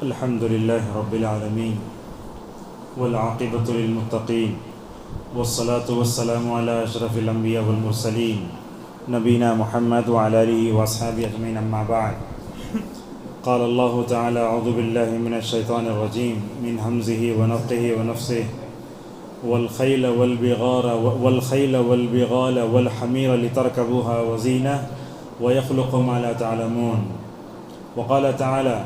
الحمد لله رب العالمين والعاقبة للمتقين والصلاة والسلام على أشرف الأنبياء والمرسلين نبينا محمد وعلى آله وأصحابه أجمعين أما بعد قال الله تعالى أعوذ بالله من الشيطان الرجيم من همزه ونفخه ونفسه والخيل والبغال والحمير لتركبوها وزينة ويخلق ما لا تعلمون وقال تعالى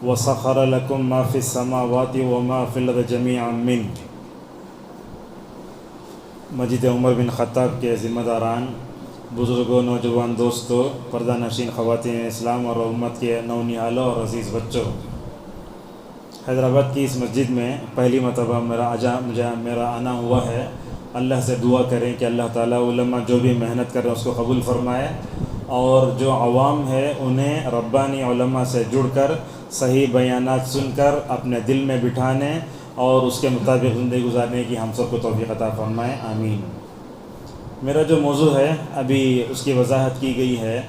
وسخر لكم ما في السماوات وما في الأرض جميعا منه مسجد عمر بن خطاب کے ذمہ داران، بزرگوں، نوجوان دوستوں، پردہ نشین خواتین اسلام اور امت کے نونہالوں اور عزیز بچوں، حیدرآباد کی اس مسجد میں پہلی مرتبہ میرا آنا ہوا ہے۔ اللہ سے دعا کریں کہ اللہ تعالیٰ علماء جو بھی محنت کر رہے ہیں اس کو قبول فرمائے، اور جو عوام ہے انہیں ربانی علماء سے جڑ کر صحیح بیانات سن کر اپنے دل میں بٹھانے اور اس کے مطابق زندگی گزارنے کی ہم سب کو توفیق عطا فرمائے، آمین۔ میرا جو موضوع ہے ابھی اس کی وضاحت کی گئی ہے،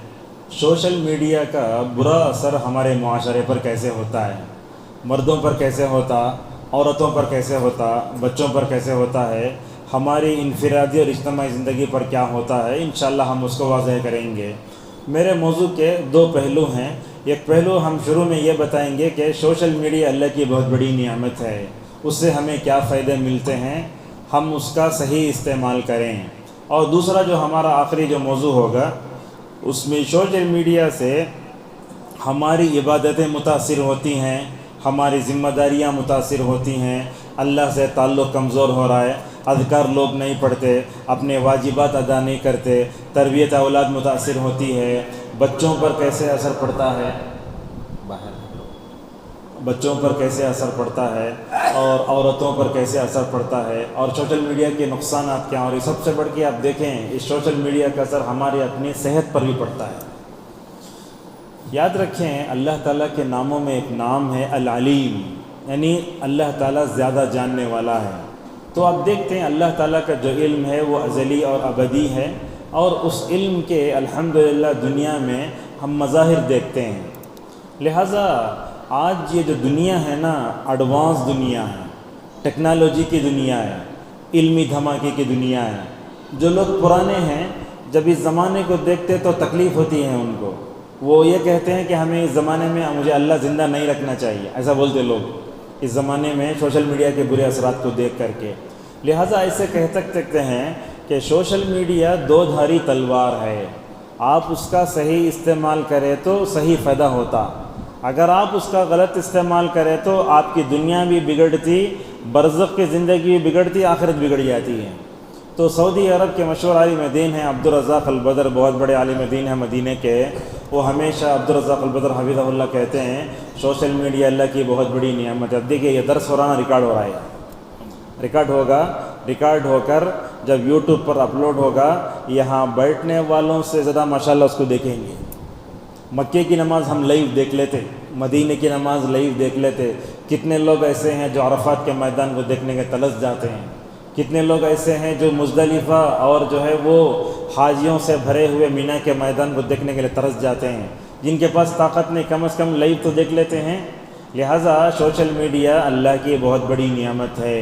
سوشل میڈیا کا برا اثر ہمارے معاشرے پر کیسے ہوتا ہے، مردوں پر کیسے ہوتا، عورتوں پر کیسے ہوتا، بچوں پر کیسے ہوتا ہے، ہماری انفرادی اور اجتماعی زندگی پر کیا ہوتا ہے، انشاءاللہ ہم اس کو واضح کریں گے۔ میرے موضوع کے دو پہلو ہیں۔ ایک پہلو ہم شروع میں یہ بتائیں گے کہ سوشل میڈیا اللہ کی بہت بڑی نعمت ہے، اس سے ہمیں کیا فائدے ملتے ہیں، ہم اس کا صحیح استعمال کریں۔ اور دوسرا جو ہمارا آخری جو موضوع ہوگا اس میں سوشل میڈیا سے ہماری عبادتیں متاثر ہوتی ہیں، ہماری ذمہ داریاں متاثر ہوتی ہیں، اللہ سے تعلق کمزور ہو رہا ہے، اذکار لوگ نہیں پڑھتے، اپنے واجبات ادا نہیں کرتے، تربیت اولاد متاثر ہوتی ہے، بچوں پر کیسے اثر پڑتا ہے، بچوں پر کیسے اثر پڑتا ہے، اور عورتوں پر کیسے اثر پڑتا ہے، اور سوشل میڈیا کے نقصانات کیا ہیں، اور یہ سب سے بڑھ کے آپ دیکھیں اس سوشل میڈیا کا اثر ہماری اپنی صحت پر بھی پڑتا ہے۔ یاد رکھیں اللہ تعالیٰ کے ناموں میں ایک نام ہے العلیم، یعنی اللہ تعالیٰ زیادہ جاننے والا ہے۔ تو آپ دیکھتے ہیں اللہ تعالیٰ کا جو علم ہے وہ ازلی اور ابدی ہے، اور اس علم کے الحمدللہ دنیا میں ہم مظاہر دیکھتے ہیں۔ لہٰذا آج یہ جو دنیا ہے نا، ایڈوانس دنیا ہے، ٹیکنالوجی کی دنیا ہے، علمی دھماکے کی دنیا ہے۔ جو لوگ پرانے ہیں جب اس زمانے کو دیکھتے تو تکلیف ہوتی ہے ان کو، وہ یہ کہتے ہیں کہ ہمیں اس زمانے میں مجھے اللہ زندہ نہیں رکھنا چاہیے، ایسا بولتے لوگ اس زمانے میں سوشل میڈیا کے برے اثرات کو دیکھ کر کے۔ لہٰذا ایسے کہہ سکتے ہیں کہ سوشل میڈیا دو دھاری تلوار ہے، آپ اس کا صحیح استعمال کریں تو صحیح فائدہ ہوتا، اگر آپ اس کا غلط استعمال کریں تو آپ کی دنیا بھی بگڑتی، برزخ کی زندگی بھی بگڑتی، آخرت بگڑ جاتی ہے۔ تو سعودی عرب کے مشہور عالم دین ہیں عبدالرزاق البدر، بہت بڑے عالم دین ہیں مدینہ کے، وہ ہمیشہ عبدالرزاق البدر حفظہ اللہ کہتے ہیں سوشل میڈیا اللہ کی بہت بڑی نعمت ہے۔ اب دیکھیے یہ درس ہو رہا نا، ریکارڈ ہو رہا ہے، ریکارڈ ہوگا، ریکارڈ ہو کر جب یوٹیوب پر اپلوڈ ہوگا، یہاں بیٹھنے والوں سے زیادہ ماشاءاللہ اس کو دیکھیں گے۔ مکے کی نماز ہم لائیو دیکھ لیتے، مدینہ کی نماز لائیو دیکھ لیتے، کتنے لوگ ایسے ہیں جو عرفات کے میدان کو دیکھنے کے تلس جاتے ہیں، کتنے لوگ ایسے ہیں جو مزدلفہ اور جو ہے وہ حاجیوں سے بھرے ہوئے مینا کے میدان کو دیکھنے کے لیے ترس جاتے ہیں، جن کے پاس طاقت نہیں کم از کم لائیو تو دیکھ لیتے ہیں۔ لہٰذا سوشل میڈیا اللہ کی بہت بڑی نعمت ہے،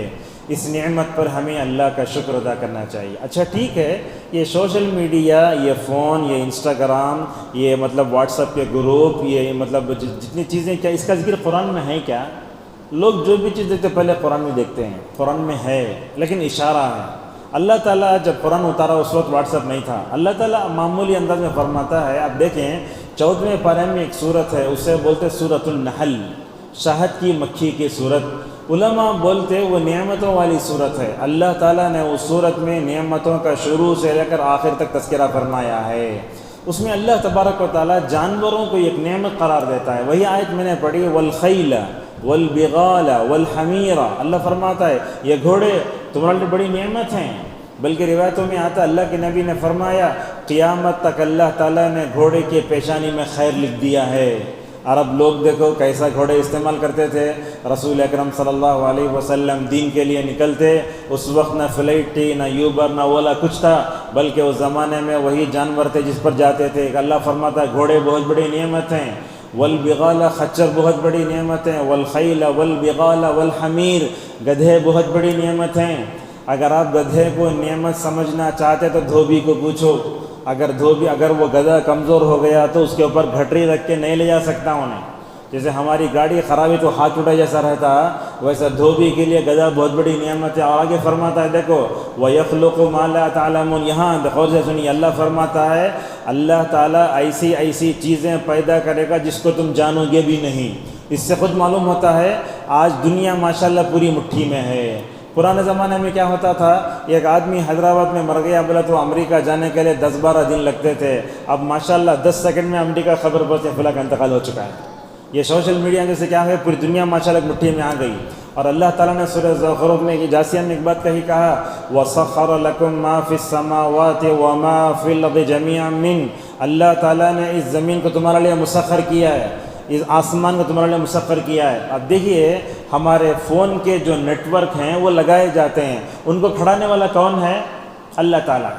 اس نعمت پر ہمیں اللہ کا شکر ادا کرنا چاہیے۔ اچھا ٹھیک ہے، یہ سوشل میڈیا، یہ فون، یہ انسٹاگرام، یہ مطلب واٹس ایپ کے گروپ، یہ مطلب جتنی چیزیں، کیا اس کا ذکر قرآن میں ہے کیا؟ لوگ جو بھی چیز دیکھتے پہلے قرآن میں دیکھتے ہیں، قرآن میں ہے لیکن اشارہ ہے۔ اللہ تعالیٰ جب قرآن اتارا اس وقت واٹس ایپ نہیں تھا، اللہ تعالیٰ معمولی انداز میں فرماتا ہے۔ آپ دیکھیں 14ویں پارے میں ایک سورت ہے، اسے بولتے سورۃ النحل، شہد کی مکھی کی سورت۔ علماء بولتے وہ نعمتوں والی صورت ہے، اللہ تعالیٰ نے اس صورت میں نعمتوں کا شروع سے لے کر آخر تک تذکرہ فرمایا ہے۔ اس میں اللہ تبارک و تعالیٰ جانوروں کو ایک نعمت قرار دیتا ہے۔ وہی آیت میں نے پڑھی والخیل والبغال والحمیر، اللہ فرماتا ہے یہ گھوڑے تمہارے لیے بڑی نعمت ہیں، بلکہ روایتوں میں آتا اللہ کے نبی نے فرمایا قیامت تک اللہ تعالیٰ نے گھوڑے کے پیشانی میں خیر لکھ دیا ہے۔ عرب لوگ دیکھو کیسا گھوڑے استعمال کرتے تھے، رسول اکرم صلی اللہ علیہ وسلم دین کے لیے نکلتے، اس وقت نہ فلائٹ تھی، نہ یوبر، نہ اولا کچھ تھا، بلکہ اس زمانے میں وہی جانور تھے جس پر جاتے تھے۔ اللہ فرماتا ہے گھوڑے بہت بڑی نعمت ہیں، والبغال خچر بہت بڑی نعمت ہے، والخیل والبغال والحمیر گدھے بہت بڑی نعمت ہیں۔ اگر آپ گدھے کو نعمت سمجھنا چاہتے تو دھوبی کو پوچھو، اگر وہ گدھا کمزور ہو گیا تو اس کے اوپر گھٹری رکھ کے نہیں لے جا سکتا انہیں۔ جیسے ہماری گاڑی خرابی تو ہاتھ اٹھا جیسا رہتا، ویسا دھوبی کے لیے گدھا بہت بڑی نعمت ہے۔ اور آگے فرماتا ہے دیکھو وَيَخْلُقُ مَا لَا تَعْلَمُونَ، یہاں غور سے سنیے، اللہ فرماتا ہے اللہ تعالیٰ ایسی چیزیں پیدا کرے گا جس کو تم جانو گے بھی نہیں۔ اس سے خود معلوم ہوتا ہے آج دنیا ماشاءاللہ پوری مٹھی میں ہے۔ پرانے زمانے میں کیا ہوتا تھا، ایک آدمی حیدرآباد میں مر گیا بولا تو امریکہ جانے کے لیے 10-12 دن لگتے تھے، اب ماشاءاللہ 10 سیکنڈ میں امریکہ خبر پہنچے فلاں کا انتقال ہو چکا ہے۔ یہ سوشل میڈیا جیسے کیا ہے پوری دنیا ماشاءاللہ مٹھی میں آ گئی۔ اور اللہ تعالیٰ نے سورہ زخرف میں جاسیہ میں ایک بات کہا وَسَخَّرَ لَكُم مَّا فِي السَّمَاوَاتِ وَمَا فِي الْأَرْضِ جَمِيعًا مِّنْهُ، اللہ تعالیٰ نے اس زمین کو تمہارے لیے مسخر کیا ہے، اس آسمان کو تمہارے لیے مسخر کیا ہے۔ اب دیکھیے ہمارے فون کے جو نیٹ ورک ہیں وہ لگائے جاتے ہیں، ان کو کھڑانے والا کون ہے؟ اللہ تعالیٰ۔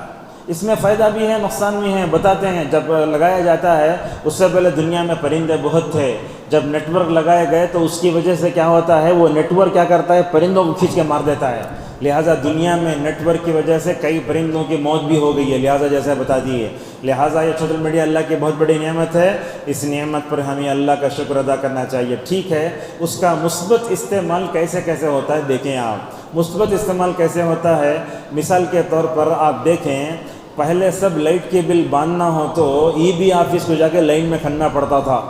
اس میں فائدہ بھی ہے نقصان بھی ہے، بتاتے ہیں۔ جب لگایا جاتا ہے اس سے پہلے دنیا میں پرندے بہت تھے، جب نیٹ ورک لگائے گئے تو اس کی وجہ سے کیا ہوتا ہے وہ نیٹ ورک کیا کرتا ہے پرندوں کو کھینچ کے مار دیتا ہے، لہٰذا دنیا میں نیٹ ورک کی وجہ سے کئی پرندوں کی موت بھی ہو گئی ہے، لہٰذا جیسے بتا دیے۔ لہٰذا یہ سوشل میڈیا اللہ کی بہت بڑی نعمت ہے، اس نعمت پر ہمیں اللہ کا شکر ادا کرنا چاہیے۔ ٹھیک ہے، اس کا مثبت استعمال کیسے ہوتا ہے دیکھیں آپ۔ مثبت استعمال کیسے ہوتا ہے، مثال کے طور پر آپ دیکھیں پہلے سب لائٹ کے بل باندھنا ہو تو ای بی آفس کو جا کے لائن میں کھڑنا پڑتا تھا،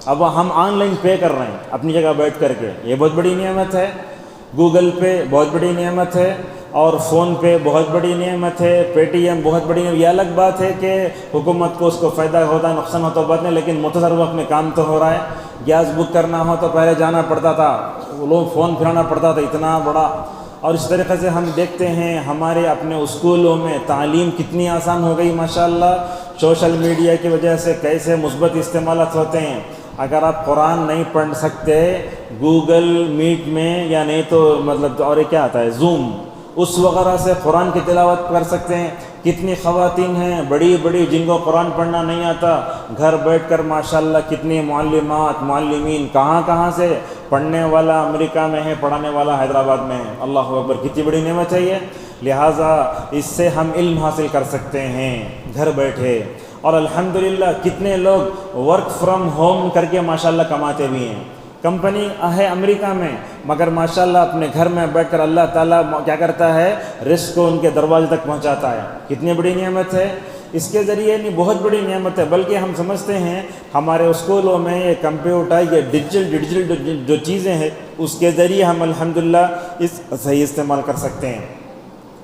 اب ہم آن لائن پے کر رہے ہیں اپنی جگہ بیٹھ کر کے، یہ بہت بڑی نعمت ہے۔ گوگل پے بہت بڑی نعمت ہے، اور فون پے بہت بڑی نعمت ہے، پے ٹی ایم بہت بڑی نعمت۔ یہ الگ بات ہے کہ حکومت کو اس کو فائدہ ہوتا ہے نقصان ہوتا ہے بات نہیں، لیکن مختصر وقت میں کام تو ہو رہا ہے۔ گیس بک کرنا ہو تو پہلے جانا پڑتا تھا، لوگ فون پھرانا پڑتا تھا اتنا بڑا۔ اور اس طریقے سے ہم دیکھتے ہیں ہمارے اپنے اسکولوں میں تعلیم کتنی آسان ہو گئی ماشاءاللہ، سوشل میڈیا کی وجہ سے کیسے مثبت استعمالات ہوتے ہیں۔ اگر آپ قرآن نہیں پڑھ سکتے گوگل میٹ میں یا نہیں تو مطلب اور کیا آتا ہے زوم، اس وغیرہ سے قرآن کی تلاوت کر سکتے ہیں۔ کتنی خواتین ہیں بڑی بڑی جن کو قرآن پڑھنا نہیں آتا، گھر بیٹھ کر ماشاءاللہ کتنی معلمات معلمین کہاں سے، پڑھنے والا امریکہ میں ہے، پڑھانے والا حیدرآباد میں ہے۔ اللہ اکبر، کتنی بڑی نعمت ہے یہ۔ لہٰذا اس سے ہم علم حاصل کر سکتے ہیں گھر بیٹھے، اور الحمدللہ کتنے لوگ ورک فرام ہوم کر کے ماشاءاللہ کماتے بھی ہیں۔ کمپنی ہے امریکہ میں مگر ماشاءاللہ اپنے گھر میں بیٹھ کر اللہ تعالیٰ کیا کرتا ہے رزق کو ان کے دروازے تک پہنچاتا ہے۔ کتنی بڑی نعمت ہے، اس کے ذریعے نہیں بہت بڑی نعمت ہے، بلکہ ہم سمجھتے ہیں ہمارے اسکولوں میں یہ کمپیوٹر یہ ڈیجیٹل جو چیزیں ہیں اس کے ذریعے ہم الحمدللہ اس صحیح استعمال کر سکتے ہیں۔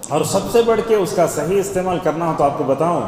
اور سب سے بڑھ کے اس کا صحیح استعمال کرنا ہو تو آپ کو بتاؤں،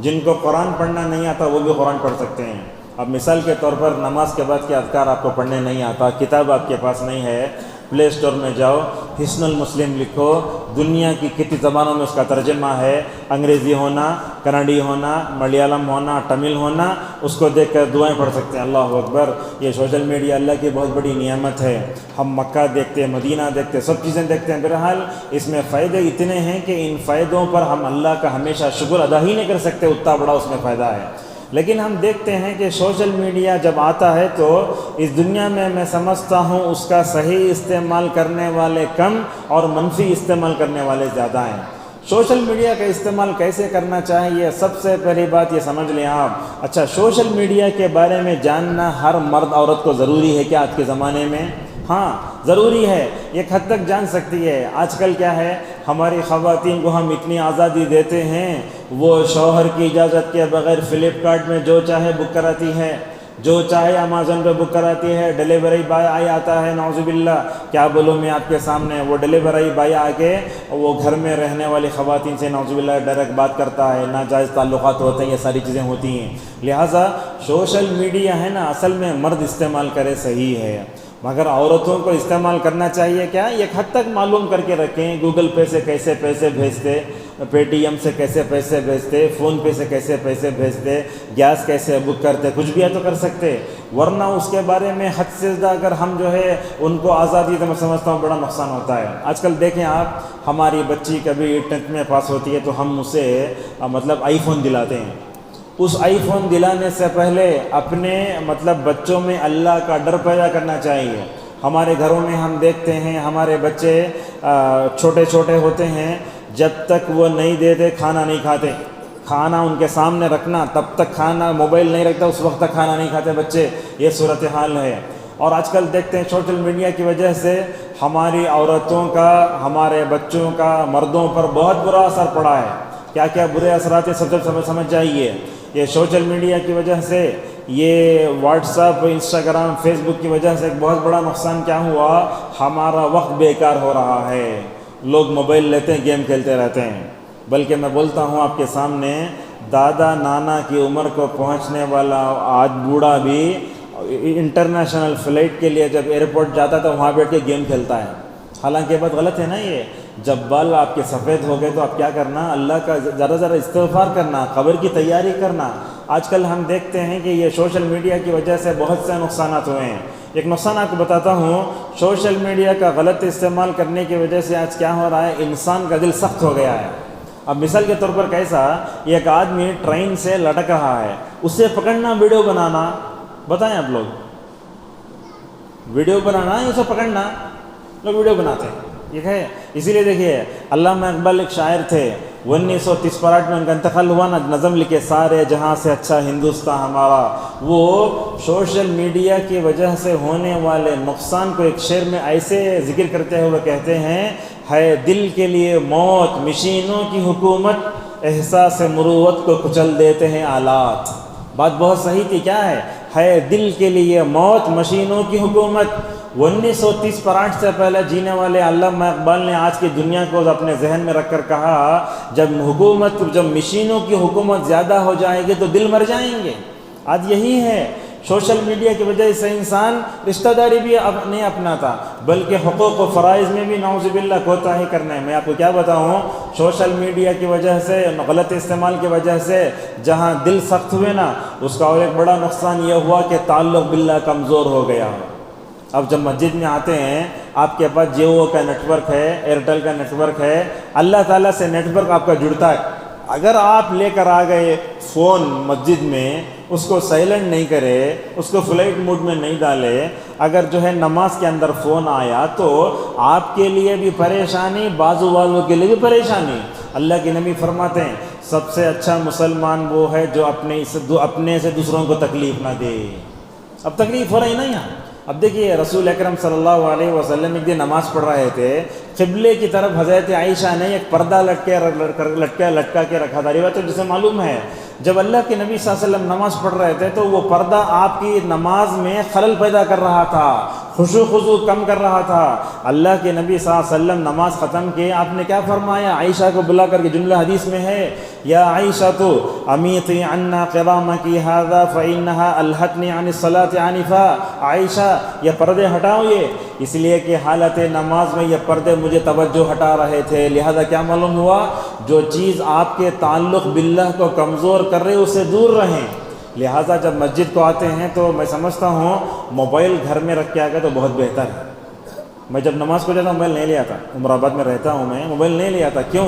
جن کو قرآن پڑھنا نہیں آتا وہ بھی قرآن پڑھ سکتے ہیں۔ اب مثال کے طور پر نماز کے بعد کے اذکار آپ کو پڑھنے نہیں آتا، کتاب آپ کے پاس نہیں ہے، پلے اسٹور میں جاؤ، حصن المسلم لکھو، دنیا کی کتنی زبانوں میں اس کا ترجمہ ہے، انگریزی ہونا، کناڈی ہونا، ملیالم ہونا، تمل ہونا، اس کو دیکھ کر دعائیں پڑھ سکتے ہیں۔ اللہ اکبر، یہ سوشل میڈیا اللہ کی بہت بڑی نعمت ہے۔ ہم مکہ دیکھتے ہیں، مدینہ دیکھتے ہیں، سب چیزیں دیکھتے ہیں، بہرحال اس میں فائدے اتنے ہیں کہ ان فائدوں پر ہم اللہ کا ہمیشہ شکر ادا ہی نہیں کر سکتے، اتنا بڑا اس میں فائدہ ہے۔ لیکن ہم دیکھتے ہیں کہ سوشل میڈیا جب آتا ہے تو اس دنیا میں سمجھتا ہوں اس کا صحیح استعمال کرنے والے کم اور منفی استعمال کرنے والے زیادہ ہیں۔ سوشل میڈیا کا استعمال کیسے کرنا چاہیے، سب سے پہلی بات یہ سمجھ لیں آپ۔ اچھا، سوشل میڈیا کے بارے میں جاننا ہر مرد عورت کو ضروری ہے کیا آج کے زمانے میں؟ ہاں ضروری ہے، ایک حد تک جان سکتی ہے۔ آج کل کیا ہے، ہماری خواتین کو ہم اتنی آزادی دیتے ہیں، وہ شوہر کی اجازت کے بغیر فلپ کارٹ میں جو چاہے بک کراتی ہے، جو چاہے امیزون پہ بک کراتی ہے، ڈیلیوری بائے آتا ہے، نعوذ باللہ کیا بولوں میں آپ کے سامنے، وہ ڈیلیوری بائے آ کے وہ گھر میں رہنے والی خواتین سے نعوذ باللہ ڈائریکٹ بات کرتا ہے، ناجائز تعلقات ہوتے ہیں، یہ ساری چیزیں ہوتی ہیں۔ لہٰذا سوشل میڈیا ہے نا اصل میں مرد استعمال کرے صحیح ہے، مگر عورتوں کو استعمال کرنا چاہیے کیا، ایک حد تک معلوم کر کے رکھیں، گوگل پے سے کیسے پیسے بھیجتے، پے ٹی ایم سے کیسے پیسے بھیجتے، فون پے سے کیسے پیسے بھیجتے، گیس کیسے بک کرتے، کچھ بھی ہے تو کر سکتے، ورنہ اس کے بارے میں حد سے زیادہ اگر ہم جو ہے ان کو آزادی تو میں سمجھتا ہوں بڑا نقصان ہوتا ہے۔ آج کل دیکھیں آپ، ہماری بچی کبھی 10th میں پاس ہوتی ہے تو ہم اسے مطلب آئی فون دلاتے ہیں، اس آئی فون دلانے سے پہلے اپنے بچوں میں اللہ کا ڈر پیدا کرنا چاہیے۔ ہمارے گھروں میں ہم دیکھتے ہیں ہمارے بچے چھوٹے چھوٹے ہوتے ہیں، جب تک وہ نہیں دیتے کھانا نہیں کھاتے۔ کھانا ان کے سامنے رکھنا، تب تک کھانا، موبائل نہیں رکھتا اس وقت تک کھانا نہیں کھاتے بچے۔ یہ صورتحال ہے۔ اور آج کل دیکھتے ہیں سوشل میڈیا کی وجہ سے ہماری عورتوں کا، ہمارے بچوں کا، مردوں پر بہت برا اثر پڑا ہے۔ کیا کیا برے اثرات سب سمجھ جائیے۔ یہ سوشل میڈیا کی وجہ سے، یہ واٹس ایپ، انسٹاگرام، فیس بک کی وجہ سے ایک بہت بڑا نقصان کیا ہوا، ہمارا وقت بیکار ہو رہا ہے۔ لوگ موبائل لیتے ہیں، گیم کھیلتے رہتے ہیں۔ بلکہ میں بولتا ہوں آپ کے سامنے، دادا نانا کی عمر کو پہنچنے والا آج بوڑھا بھی انٹرنیشنل فلائٹ کے لیے جب ایئرپورٹ جاتا تو وہاں بیٹھ کے گیم کھیلتا ہے۔ حالانکہ یہ بات غلط ہے نا۔ یہ جب بال آپ کے سفید ہو گئے تو آپ کیا کرنا، اللہ کا ذرا استغفار کرنا، قبر کی تیاری کرنا۔ آج کل ہم دیکھتے ہیں کہ یہ سوشل میڈیا کی وجہ سے بہت سے نقصانات ہوئے ہیں۔ ایک نقصان آپ کو بتاتا ہوں، سوشل میڈیا کا غلط استعمال کرنے کی وجہ سے آج کیا ہو رہا ہے، انسان کا دل سخت ہو گیا ہے۔ اب مثال کے طور پر کیسا، ایک آدمی ٹرین سے لٹک رہا ہے، اسے پکڑنا، ویڈیو بنانا، بتائیں آپ لوگ، ویڈیو بنانا ہے اسے پکڑنا، لوگ ویڈیو بناتے ہیں، ٹھیک ہے۔ اسی لیے دیکھیے علامہ اقبال ایک شاعر تھے، 1938 میں ان کا انتقال ہوا نا، نظم لکھے سارے جہاں سے اچھا ہندوستان ہمارا۔ وہ سوشل میڈیا کی وجہ سے ہونے والے نقصان کو ایک شعر میں ایسے ذکر کرتے ہوئے کہتے ہیں، ہے دل کے لیے موت مشینوں کی حکومت، احساس مروت کو کچل دیتے ہیں آلات۔ بات بہت صحیح تھی، کیا ہے دل کے لیے موت مشینوں کی حکومت۔ 1930 سے پہلے جینے والے علامہ اقبال نے آج کی دنیا کو اپنے ذہن میں رکھ کر کہا، جب مشینوں کی حکومت زیادہ ہو جائے گی تو دل مر جائیں گے۔ آج یہی ہے، سوشل میڈیا کی وجہ سے انسان رشتہ داری بھی نہیں اپناتا، بلکہ حقوق و فرائض میں بھی نعوذ باللہ کوتاہی کرنا ہے۔ میں آپ کو کیا بتاؤں، سوشل میڈیا کی وجہ سے، غلط استعمال کی وجہ سے جہاں دل سخت ہوئے نا، اس کا اور ایک بڑا نقصان یہ ہوا کہ تعلق باللہ کمزور ہو گیا۔ اب جب مسجد میں آتے ہیں، آپ کے پاس جیو کا نیٹ ورک ہے، ایئرٹیل کا نیٹ ورک ہے، اللہ تعالیٰ سے نیٹ ورک آپ کا جڑتا ہے۔ اگر آپ لے کر آ گئے فون مسجد میں، اس کو سائلنٹ نہیں کرے، اس کو فلائٹ موڈ میں نہیں ڈالے، اگر نماز کے اندر فون آیا تو آپ کے لیے بھی پریشانی، بازو والوں کے لیے بھی پریشانی۔ اللہ کے نبی فرماتے ہیں، سب سے اچھا مسلمان وہ ہے جو اپنے سے دوسروں کو تکلیف نہ دے۔ اب تکلیف ہو رہی نا یہاں۔ اب دیکھیے رسول اکرم صلی اللہ علیہ وسلم ایک دن نماز پڑھ رہے تھے، قبلے کی طرف حضرت عائشہ نے ایک پردہ لٹکا کے رکھا تھا۔ روایت جسے معلوم ہے، جب اللہ کے نبی صلی اللہ علیہ وسلم نماز پڑھ رہے تھے تو وہ پردہ آپ کی نماز میں خلل پیدا کر رہا تھا، خضوع کم کر رہا تھا۔ اللہ کے نبی صلی اللہ علیہ وسلم نماز ختم کی، آپ نے کیا فرمایا، عائشہ کو بلا کر کے جملہ حدیث میں ہے، یا عائشہ تو امیتی عنا قوامکی ھذا فانھا الھتنی عن الصلاۃ عنفا۔ عائشہ یہ پردے ہٹاؤ، یہ اس لیے کہ حالت نماز میں یہ پردے مجھے توجہ ہٹا رہے تھے۔ لہذا کیا معلوم ہوا، جو چیز آپ کے تعلق باللہ کو کمزور کر رہے اس سے دور رہیں۔ لہذا جب مسجد کو آتے ہیں تو میں سمجھتا ہوں موبائل گھر میں رکھ کے آ گئے تو بہت بہتر ہے۔ میں جب نماز کو جاتا ہوں موبائل نہیں لے آتا، عمر آباد میں رہتا ہوں میں، موبائل نہیں لے آتا۔ کیوں؟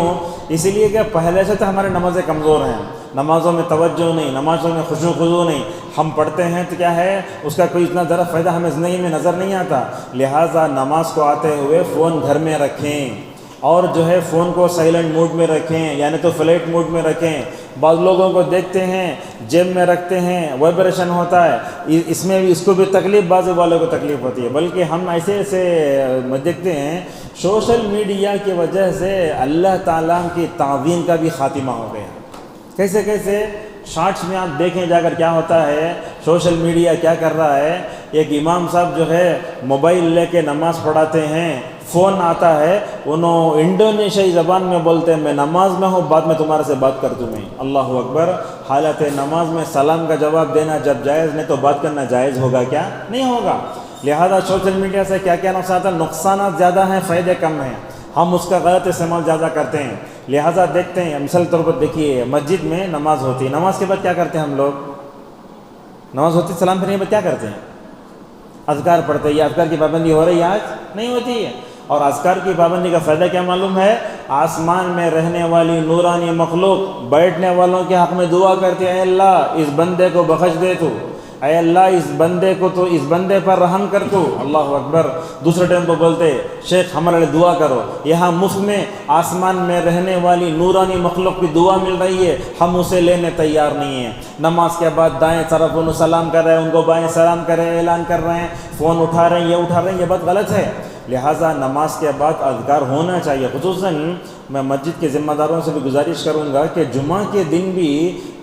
اسی لیے کہ پہلے سے تو ہماری نمازیں کمزور ہیں، نمازوں میں توجہ نہیں، نمازوں میں خضوع نہیں۔ ہم پڑھتے ہیں تو کیا ہے، اس کا کوئی اتنا ذرا فائدہ ہمیں زندگی میں نظر نہیں آتا۔ لہٰذا نماز کو آتے ہوئے فون گھر میں رکھیں، اور فون کو سائلنٹ موڈ میں رکھیں، یعنی تو فلائٹ موڈ میں رکھیں۔ بعض لوگوں کو دیکھتے ہیں جیب میں رکھتے ہیں، وائبریشن ہوتا ہے، اس میں بھی اس کو بھی تکلیف، بعض والوں کو تکلیف ہوتی ہے۔ بلکہ ہم ایسے دیکھتے ہیں سوشل میڈیا کی وجہ سے اللہ تعالیٰ کی تعظیم کا بھی خاتمہ ہو گیا۔ کیسے شارٹس میں آپ دیکھیں جا کر کیا ہوتا ہے، سوشل میڈیا کیا کر رہا ہے۔ ایک امام صاحب موبائل لے کے نماز پڑھاتے ہیں، فون آتا ہے، انہوں انڈونیشیائی زبان میں بولتے ہیں، میں نماز میں ہوں، بعد میں تمہارے سے بات کر دوں میں۔ اللہ اکبر۔ حالت نماز میں سلام کا جواب دینا جب جائز نہیں تو بات کرنا جائز ہوگا کیا؟ نہیں ہوگا۔ لہذا سوشل میڈیا سے کیا نقصانات ہیں؟ نقصانات زیادہ ہیں، فائدے کم ہیں۔ ہم اس کا غلط استعمال زیادہ کرتے ہیں۔ لہذا دیکھتے ہیں، مثال طور پر دیکھیے مسجد میں نماز ہوتی ہے، نماز کے بعد کیا کرتے ہیں ہم لوگ؟ نماز ہوتی ہے، سلام پھرنے کے بعد کیا کرتے ہیں؟ اذکار پڑھتے ہیں۔ یہ اذکار کی پابندی ہو رہی ہے آج؟ نہیں ہوتی ہے۔ اور اذکار کی پابندی کا فائدہ کیا معلوم ہے؟ آسمان میں رہنے والی نورانی مخلوق بیٹھنے والوں کے حق میں دعا کرتی ہے، اے اللہ اس بندے کو بخش دے تو، اے اللہ اس بندے پر رحم کر تو۔ اللہ اکبر۔ دوسرے ٹائم کو بولتے شیخ ہمارے لیے دعا کرو، یہاں مفت میں آسمان میں رہنے والی نورانی مخلوق کی دعا مل رہی ہے، ہم اسے لینے تیار نہیں ہیں۔ نماز کے بعد دائیں طرف انہوں سلام کر رہے ہیں، ان کو بائیں سلام کر رہے ہیں، اعلان کر رہے ہیں، فون اٹھا رہے ہیں، یہ اٹھا رہے ہیں، یہ بات غلط ہے۔ لہٰذا نماز کے بعد اذکار ہونا چاہیے۔ خصوصاً میں مسجد کے ذمہ داروں سے بھی گزارش کروں گا کہ جمعہ کے دن بھی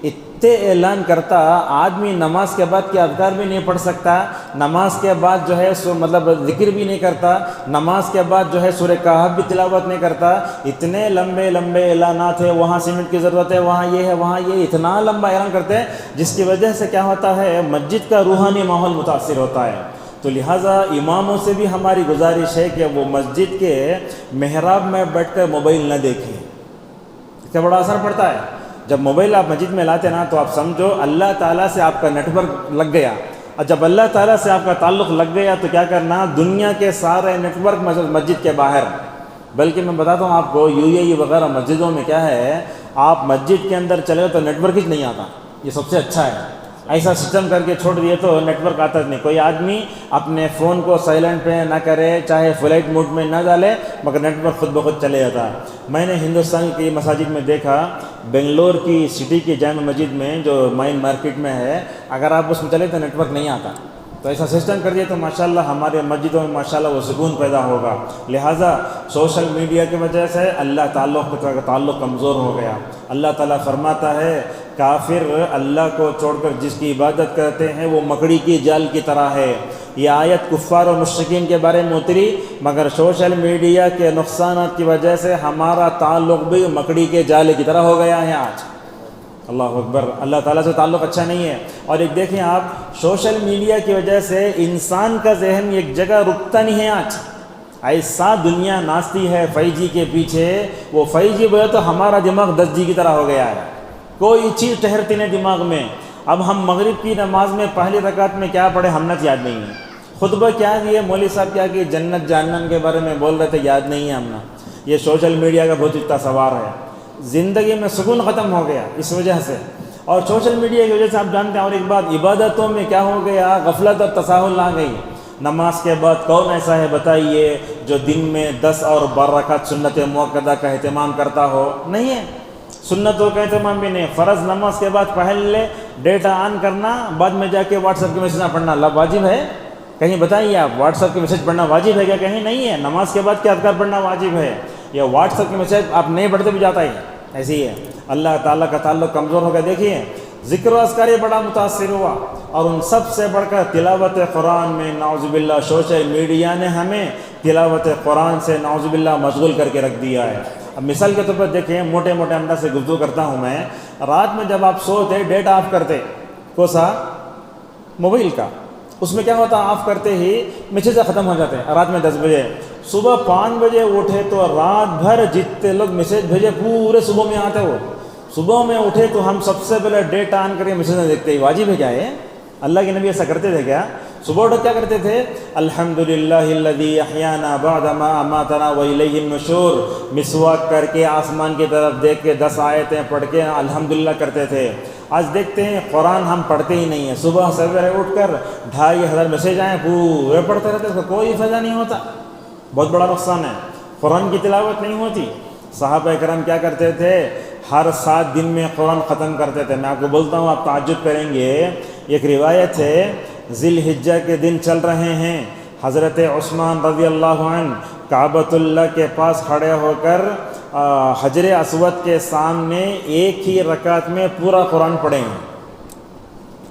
اتنے اعلان کرتا، آدمی نماز کے بعد کے اذکار بھی نہیں پڑھ سکتا، نماز کے بعد جو ہے مطلب ذکر بھی نہیں کرتا، نماز کے بعد جو ہے سورہ کہف بھی تلاوت نہیں کرتا، اتنے لمبے لمبے اعلانات ہیں، وہاں سیمنٹ کی ضرورت ہے، وہاں یہ ہے، وہاں یہ، اتنا لمبا اعلان کرتے ہیں جس کی وجہ سے کیا ہوتا ہے، مسجد کا روحانی ماحول متاثر ہوتا ہے۔ تو لہٰذا اماموں سے بھی ہماری گزارش ہے کہ وہ مسجد کے محراب میں بیٹھ کر موبائل نہ دیکھیں، اس کا بڑا اثر پڑتا ہے۔ جب موبائل آپ مسجد میں لاتے نا تو آپ سمجھو اللہ تعالیٰ سے آپ کا نیٹ ورک لگ گیا، اور جب اللہ تعالیٰ سے آپ کا تعلق لگ گیا تو کیا کرنا، دنیا کے سارے نیٹ ورک مسجد کے باہر۔ بلکہ میں بتاتا ہوں آپ کو، UAE وغیرہ مسجدوں میں کیا ہے، آپ مسجد کے اندر چلے تو نیٹ ورک ہی نہیں آتا، یہ سب سے اچھا ہے۔ ایسا سسٹم کر کے چھوڑ دیے تو نیٹ ورک آتا نہیں۔ کوئی آدمی اپنے فون کو سائلنٹ پہ نہ کرے، چاہے فلائٹ موڈ میں نہ ڈالے، مگر نیٹ ورک خود بخود چلے جاتا ہے۔ میں نے ہندوستان کی مساجد میں دیکھا، بنگلور کی سٹی کی جامع مسجد میں جو مین مارکیٹ میں ہے، اگر آپ اس میں چلے تو نیٹ ورک نہیں آتا۔ تو ایسا سسٹم کر دیا تو ماشاءاللہ ہمارے مسجدوں میں ماشاءاللہ وہ سکون پیدا ہوگا۔ لہٰذا سوشل میڈیا کی وجہ سے اللہ تعلق کمزور ہو گیا۔ اللہ تعالیٰ فرماتا ہے کافر اللہ کو چھوڑ کر جس کی عبادت کرتے ہیں وہ مکڑی کی جال کی طرح ہے۔ یہ آیت کفار و مشرکین کے بارے میں اتری، مگر سوشل میڈیا کے نقصانات کی وجہ سے ہمارا تعلق بھی مکڑی کے جال کی طرح ہو گیا ہے آج۔ اللہ اکبر۔ اللہ تعالیٰ سے تعلق اچھا نہیں ہے۔ اور ایک دیکھیں آپ، سوشل میڈیا کی وجہ سے انسان کا ذہن ایک جگہ رکتا نہیں ہے آج۔ ایسا دنیا ناچتی ہے 5G کے پیچھے، وہ 5G بولے تو ہمارا دماغ 10G کی طرح ہو گیا ہے، کوئی چیز ٹھہرتی نہیں دماغ میں۔ اب ہم مغرب کی نماز میں پہلی رکعت میں کیا پڑھے ہم نے یاد نہیں ہے، خطبہ کیا دیے مولوی صاحب کیا کہ جنت جہنم کے بارے میں بول رہے تھے، یاد نہیں ہے ہم نے۔ یہ سوشل میڈیا کا بہت اچھا سوار ہے، زندگی میں سکون ختم ہو گیا اس وجہ سے۔ اور سوشل میڈیا کی وجہ سے آپ جانتے ہیں اور ایک بات، عبادتوں میں کیا ہو گیا، غفلت اور تساہل آ گئی۔ نماز کے بعد کون ایسا ہے بتائیے جو دن میں 10 اور 12 رکعت سنت موقدہ کا اہتمام کرتا ہو؟ نہیں ہے، سنتوں کا اہتمام بھی نہیں۔ فرض نماز کے بعد پہلے ڈیٹا آن کرنا، بعد میں جا کے واٹس ایپ کے میسج پڑھنا واجب ہے؟ کہیں بتائیے آپ، واٹس ایپ کے میسج پڑھنا واجب ہے کیا؟ کہیں نہیں ہے۔ نماز کے بعد کیا اذکار پڑھنا واجب ہے؟ یا واٹس ایپ کے میسج آپ نہیں پڑھتے بھی جاتا ہے، ایسی ہی ہے۔ اللہ تعالیٰ کا تعلق کمزور ہو گیا۔ دیکھیے ذکر و اذکار بڑا متاثر ہوا، اور ان سب سے بڑھ کر تلاوت قرآن میں نعوذ باللہ سوشل میڈیا نے ہمیں تلاوت قرآن سے نعوذ باللہ مشغول کر کے رکھ دیا ہے۔ اب مثال کے طور پر دیکھیں، موٹے موٹے انداز سے گفتگو کرتا ہوں میں، رات میں جب آپ سوتے ڈیٹا آف کرتے، کوسا موبائل کا، اس میں کیا ہوتا، آف کرتے ہی میسیج ختم ہو جاتے ہیں رات میں 10 بجے، صبح 5 بجے اٹھے تو رات بھر جتنے لوگ میسیج بھیجے پورے صبح میں آتے ہو۔ صبح میں اٹھے تو ہم سب سے پہلے ڈیٹا آن کر کے میسیج دیکھتے ہیں، واجب ہے کیا ہے؟ اللہ کے نبی ایسا کرتے تھے کیا؟ صبح اٹھ کیا کرتے تھے؟ الحمدللہ الذی احیانا بعد ما اماتنا والیہ النشور، مسواک کر کے آسمان کی طرف دیکھ کے 10 آیتیں پڑھ کے الحمدللہ کرتے تھے۔ آج دیکھتے ہیں قرآن ہم پڑھتے ہی نہیں ہیں، صبح سویرے اٹھ کر 2500 میسیج آئیں پورے پڑھتے رہتے، اس کا کوئی فائدہ نہیں ہوتا، بہت بڑا نقصان ہے۔ قرآن کی تلاوت نہیں ہوتی۔ صحابہ کرام کیا کرتے تھے؟ ہر 7 دن میں قرآن ختم کرتے تھے۔ میں آپ کو بولتا ہوں، آپ تعجب کریں گے، ایک روایت ہے، ذی الحجہ کے دن چل رہے ہیں، حضرت عثمان رضی اللہ عنہ کعبۃ اللہ کے پاس کھڑے ہو کر حجر اسود کے سامنے ایک ہی رکعت میں پورا قرآن پڑھے ہیں۔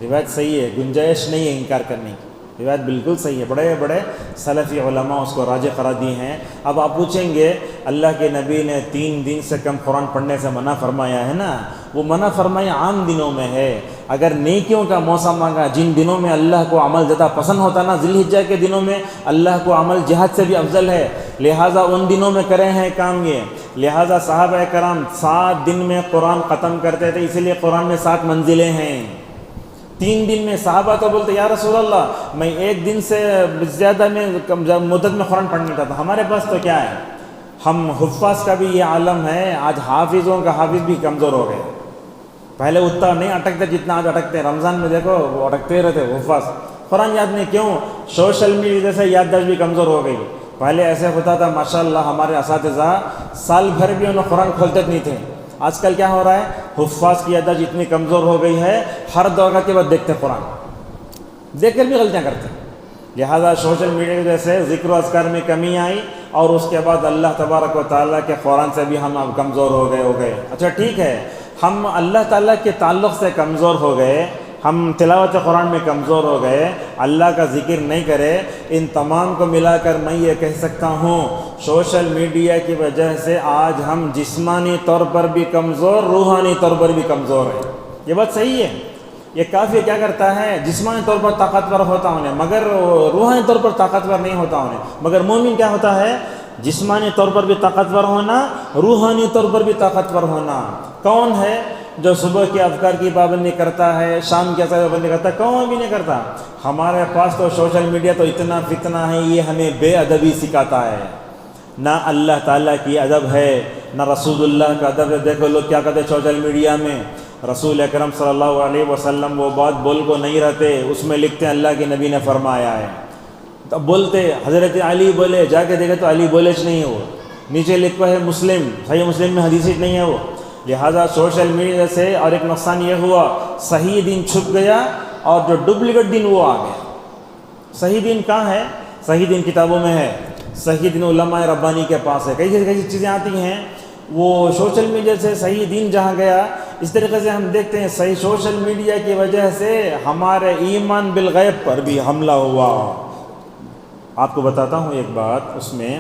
روایت صحیح ہے، گنجائش نہیں ہے انکار کرنے کی، روایت بالکل صحیح ہے۔ بڑے بڑے سلفی علماء اس کو راجح قرار دی ہیں۔ اب آپ پوچھیں گے اللہ کے نبی نے 3 دن سے کم قرآن پڑھنے سے منع فرمایا ہے نا، وہ منع فرمایا عام دنوں میں ہے۔ اگر نیکیوں کا موسم آگا، جن دنوں میں اللہ کو عمل زیادہ پسند ہوتا نا، ذی الحجہ کے دنوں میں اللہ کو عمل جہاد سے بھی افضل ہے، لہٰذا ان دنوں میں کرے ہیں کام یہ۔ لہٰذا صحابہ کرام 7 دن میں قرآن ختم کرتے تھے، اسی لیے قرآن میں 7 منزلیں ہیں۔ 3 دن میں صحابہ تو بولتے یا رسول اللہ میں 1 دن سے زیادہ میں مدت میں قرآن پڑھ نہیں چاہتا، ہمارے پاس تو کیا ہے، ہم حفاظ کا بھی یہ عالم ہے، آج حافظوں کا حافظ بھی کمزور ہو گئے. پہلے اتنا نہیں اٹکتے جتنا آج اٹکتے ہیں. رمضان میں دیکھو وہ اٹکتے رہتے حفاظ، قرآن یاد نہیں. کیوں؟ سوشل میڈیا سے یادداشت بھی کمزور ہو گئی. پہلے ایسے ہوتا تھا ماشاءاللہ ہمارے اساتذہ سال بھر بھی انہوں قرآن کھولتے نہیں تھے. آج کل کیا ہو رہا ہے؟ حفاظ کی یادداشت اتنی کمزور ہو گئی ہے، ہر دورہ کے بعد دیکھتے قرآن، دیکھ کر بھی غلطیاں کرتے ہیں. لہٰذا سوشل میڈیا کی وجہ سے ذکر و اذکار میں کمی آئی، اور اس کے بعد اللہ تبارک و تعالیٰ کے قرآن سے بھی ہم اب کمزور ہو گئے. اچھا ٹھیک ہے، ہم اللہ تعالیٰ کے تعلق سے کمزور ہو گئے، ہم تلاوت قرآن میں کمزور ہو گئے، اللہ کا ذکر نہیں کرے. ان تمام کو ملا کر میں یہ کہہ سکتا ہوں سوشل میڈیا کی وجہ سے آج ہم جسمانی طور پر بھی کمزور، روحانی طور پر بھی کمزور ہیں. یہ بات صحیح ہے. یہ کافی کیا کرتا ہے؟ جسمانی طور پر طاقتور ہوتا انہیں، مگر روحانی طور پر طاقتور نہیں ہوتا انہیں. مگر مومن کیا ہوتا ہے؟ جسمانی طور پر بھی طاقتور ہونا، روحانی طور پر بھی طاقتور ہونا. کون ہے جو صبح کے اذکار کی پابندی کرتا ہے، شام کی اذکار کی پابندی کرتا ہے؟ کون بھی نہیں کرتا. ہمارے پاس تو سوشل میڈیا تو اتنا فتنہ ہے، یہ ہمیں بے ادبی سکھاتا ہے. نہ اللہ تعالیٰ کی ادب ہے، نہ رسول اللہ کا ادب ہے. دیکھو لوگ کیا کہتے ہیں سوشل میڈیا میں، رسول اکرم صلی اللہ علیہ وسلم وہ بات بول کو نہیں رہتے، اس میں لکھتے ہیں اللہ کے نبی نے فرمایا ہے. تب بولتے حضرت علی بولے، جا کے دیکھے تو علی بولے نہیں ہے، وہ نیچے لکھا ہے مسلم، صحیح مسلم میں حدیث نہیں ہے وہ. لہٰذا سوشل میڈیا سے اور ایک نقصان یہ ہوا، صحیح دین چھپ گیا اور جو ڈپلیکیٹ دین وہ آ گیا. صحیح دین کہاں ہے؟ صحیح دین کتابوں میں ہے، صحیح دین علماء ربانی کے پاس ہے. کئی چیزیں آتی ہیں، وہ سوشل میڈیا سے صحیح دین جہاں گیا. اس طریقے سے ہم دیکھتے ہیں صحیح سوشل میڈیا کی وجہ سے ہمارے ایمان بالغیب پر بھی حملہ ہوا. آپ کو بتاتا ہوں ایک بات، اس میں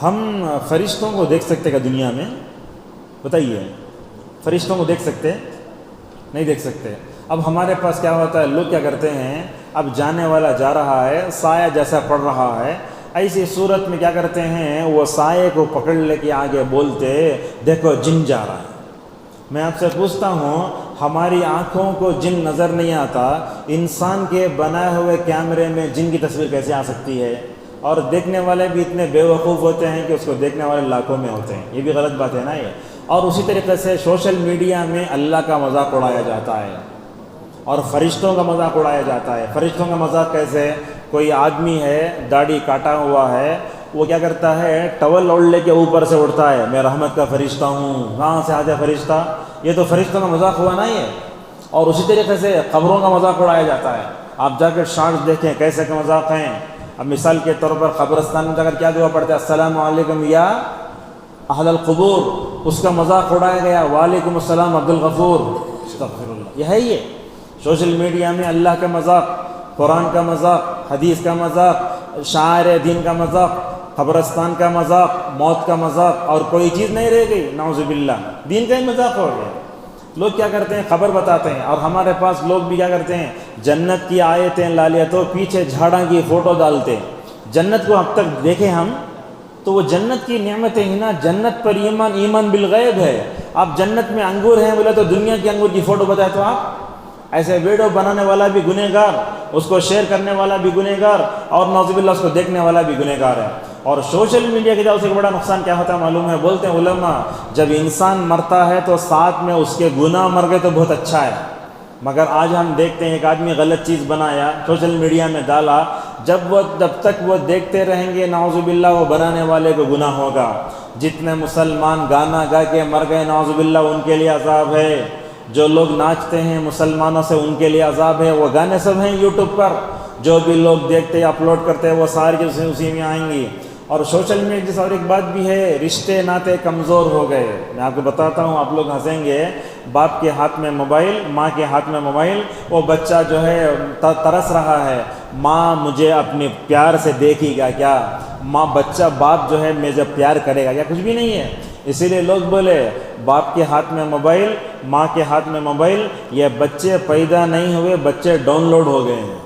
ہم فرشتوں کو دیکھ سکتے کیا دنیا میں؟ بتائیے، فرشتوں کو دیکھ سکتے؟ نہیں دیکھ سکتے. اب ہمارے پاس کیا ہوتا ہے، لوگ کیا کرتے ہیں، اب جانے والا جا رہا ہے، سایہ جیسا پڑ رہا ہے، ایسی صورت میں کیا کرتے ہیں، وہ سائے کو پکڑ لے کے آگے بولتے دیکھو جن جا رہا ہے. میں آپ سے پوچھتا ہوں، ہماری آنکھوں کو جن نظر نہیں آتا، انسان کے بنائے ہوئے کیمرے میں جن کی تصویر کیسے آ سکتی ہے؟ اور دیکھنے والے بھی اتنے بے وقوف ہوتے ہیں کہ اس کو دیکھنے والے لاکھوں میں ہوتے ہیں. یہ بھی غلط بات ہے نا یہ. اور اسی طریقے سے سوشل میڈیا میں اللہ کا مذاق اڑایا جاتا ہے اور فرشتوں کا مذاق اڑایا جاتا ہے. فرشتوں کا مذاق کیسے؟ کوئی آدمی ہے داڑھی کاٹا ہوا ہے، وہ کیا کرتا ہے، ٹاول اوڑھ لے کے اوپر سے اڑتا ہے، میں رحمت کا فرشتہ ہوں. کہاں سے آتے فرشتہ؟ یہ تو فرشتوں کا مذاق ہوا نا یہ. اور اسی طریقے سے قبروں کا مذاق اڑایا جاتا ہے. آپ جا کے شارٹس دیکھیں کیسے کے مذاق ہیں. اب مثال کے طور پر قبرستان میں جا کر کیا دعا پڑھتے ہیں، السلام علیکم یا اہل القبور، اس کا مذاق اڑایا گیا، وعلیکم السلام عبد الغفور. استغفر اللہ. یہ ہے یہ سوشل میڈیا میں اللہ کا مذاق، قرآن کا مذاق، حدیث کا مذاق، شاعر دین کا مذاق، قبرستان کا مذاق، موت کا مذاق، اور کوئی چیز نہیں رہ گئی. نعوذ باللہ، دین کا ہی مذاق ہو گیا. لوگ کیا کرتے ہیں، خبر بتاتے ہیں، اور ہمارے پاس لوگ بھی کیا کرتے ہیں، جنت کی آیتیں لا لیا تو پیچھے جھاڑاں کی فوٹو ڈالتے ہیں. جنت کو اب تک دیکھیں ہم تو وہ جنت کی نعمتیں ہیں نا، جنت پر ایمان بالغیب ہے. آپ جنت میں انگور ہیں بولے تو دنیا کے انگور کی فوٹو بتائے تو آپ ایسے ویڈیو بنانے والا بھی گنہگار، اس کو شیئر کرنے والا بھی گنہگار، اور نعوذ باللہ اس کو دیکھنے والا بھی گنہگار ہے. اور سوشل میڈیا کی طرف سے ایک بڑا نقصان کیا ہوتا ہے معلوم ہے؟ بولتے ہیں علماء، جب انسان مرتا ہے تو ساتھ میں اس کے گناہ مر گئے تو بہت اچھا ہے. مگر آج ہم دیکھتے ہیں ایک آدمی غلط چیز بنایا، سوشل میڈیا میں ڈالا، جب تک وہ دیکھتے رہیں گے نعوذ باللہ وہ بنانے والے کو گناہ ہوگا. جتنے مسلمان گانا گا کے مر گئے نعوذ باللہ ان کے لیے عذاب ہے. جو لوگ ناچتے ہیں مسلمانوں سے ان کے لیے عذاب ہے. وہ گانے سب ہیں یوٹیوب پر، جو بھی لوگ دیکھتے اپلوڈ کرتے ہیں وہ ساری اسی میں آئیں گی. اور سوشل میڈیا سے اور ایک بات بھی ہے، رشتے ناطے کمزور ہو گئے. میں آپ کو بتاتا ہوں، آپ لوگ ہنسیں گے، باپ کے ہاتھ میں موبائل، ماں کے ہاتھ میں موبائل، وہ بچہ جو ہے ترس رہا ہے، ماں مجھے اپنے پیار سے دیکھے گا کیا، ماں بچہ باپ جو ہے مجھے پیار کرے گا کیا؟ کچھ بھی نہیں ہے. اسی لیے لوگ بولے باپ کے ہاتھ میں موبائل، ماں کے ہاتھ میں موبائل، یہ بچے پیدا نہیں ہوئے، بچے ڈاؤن لوڈ ہو گئے ہیں.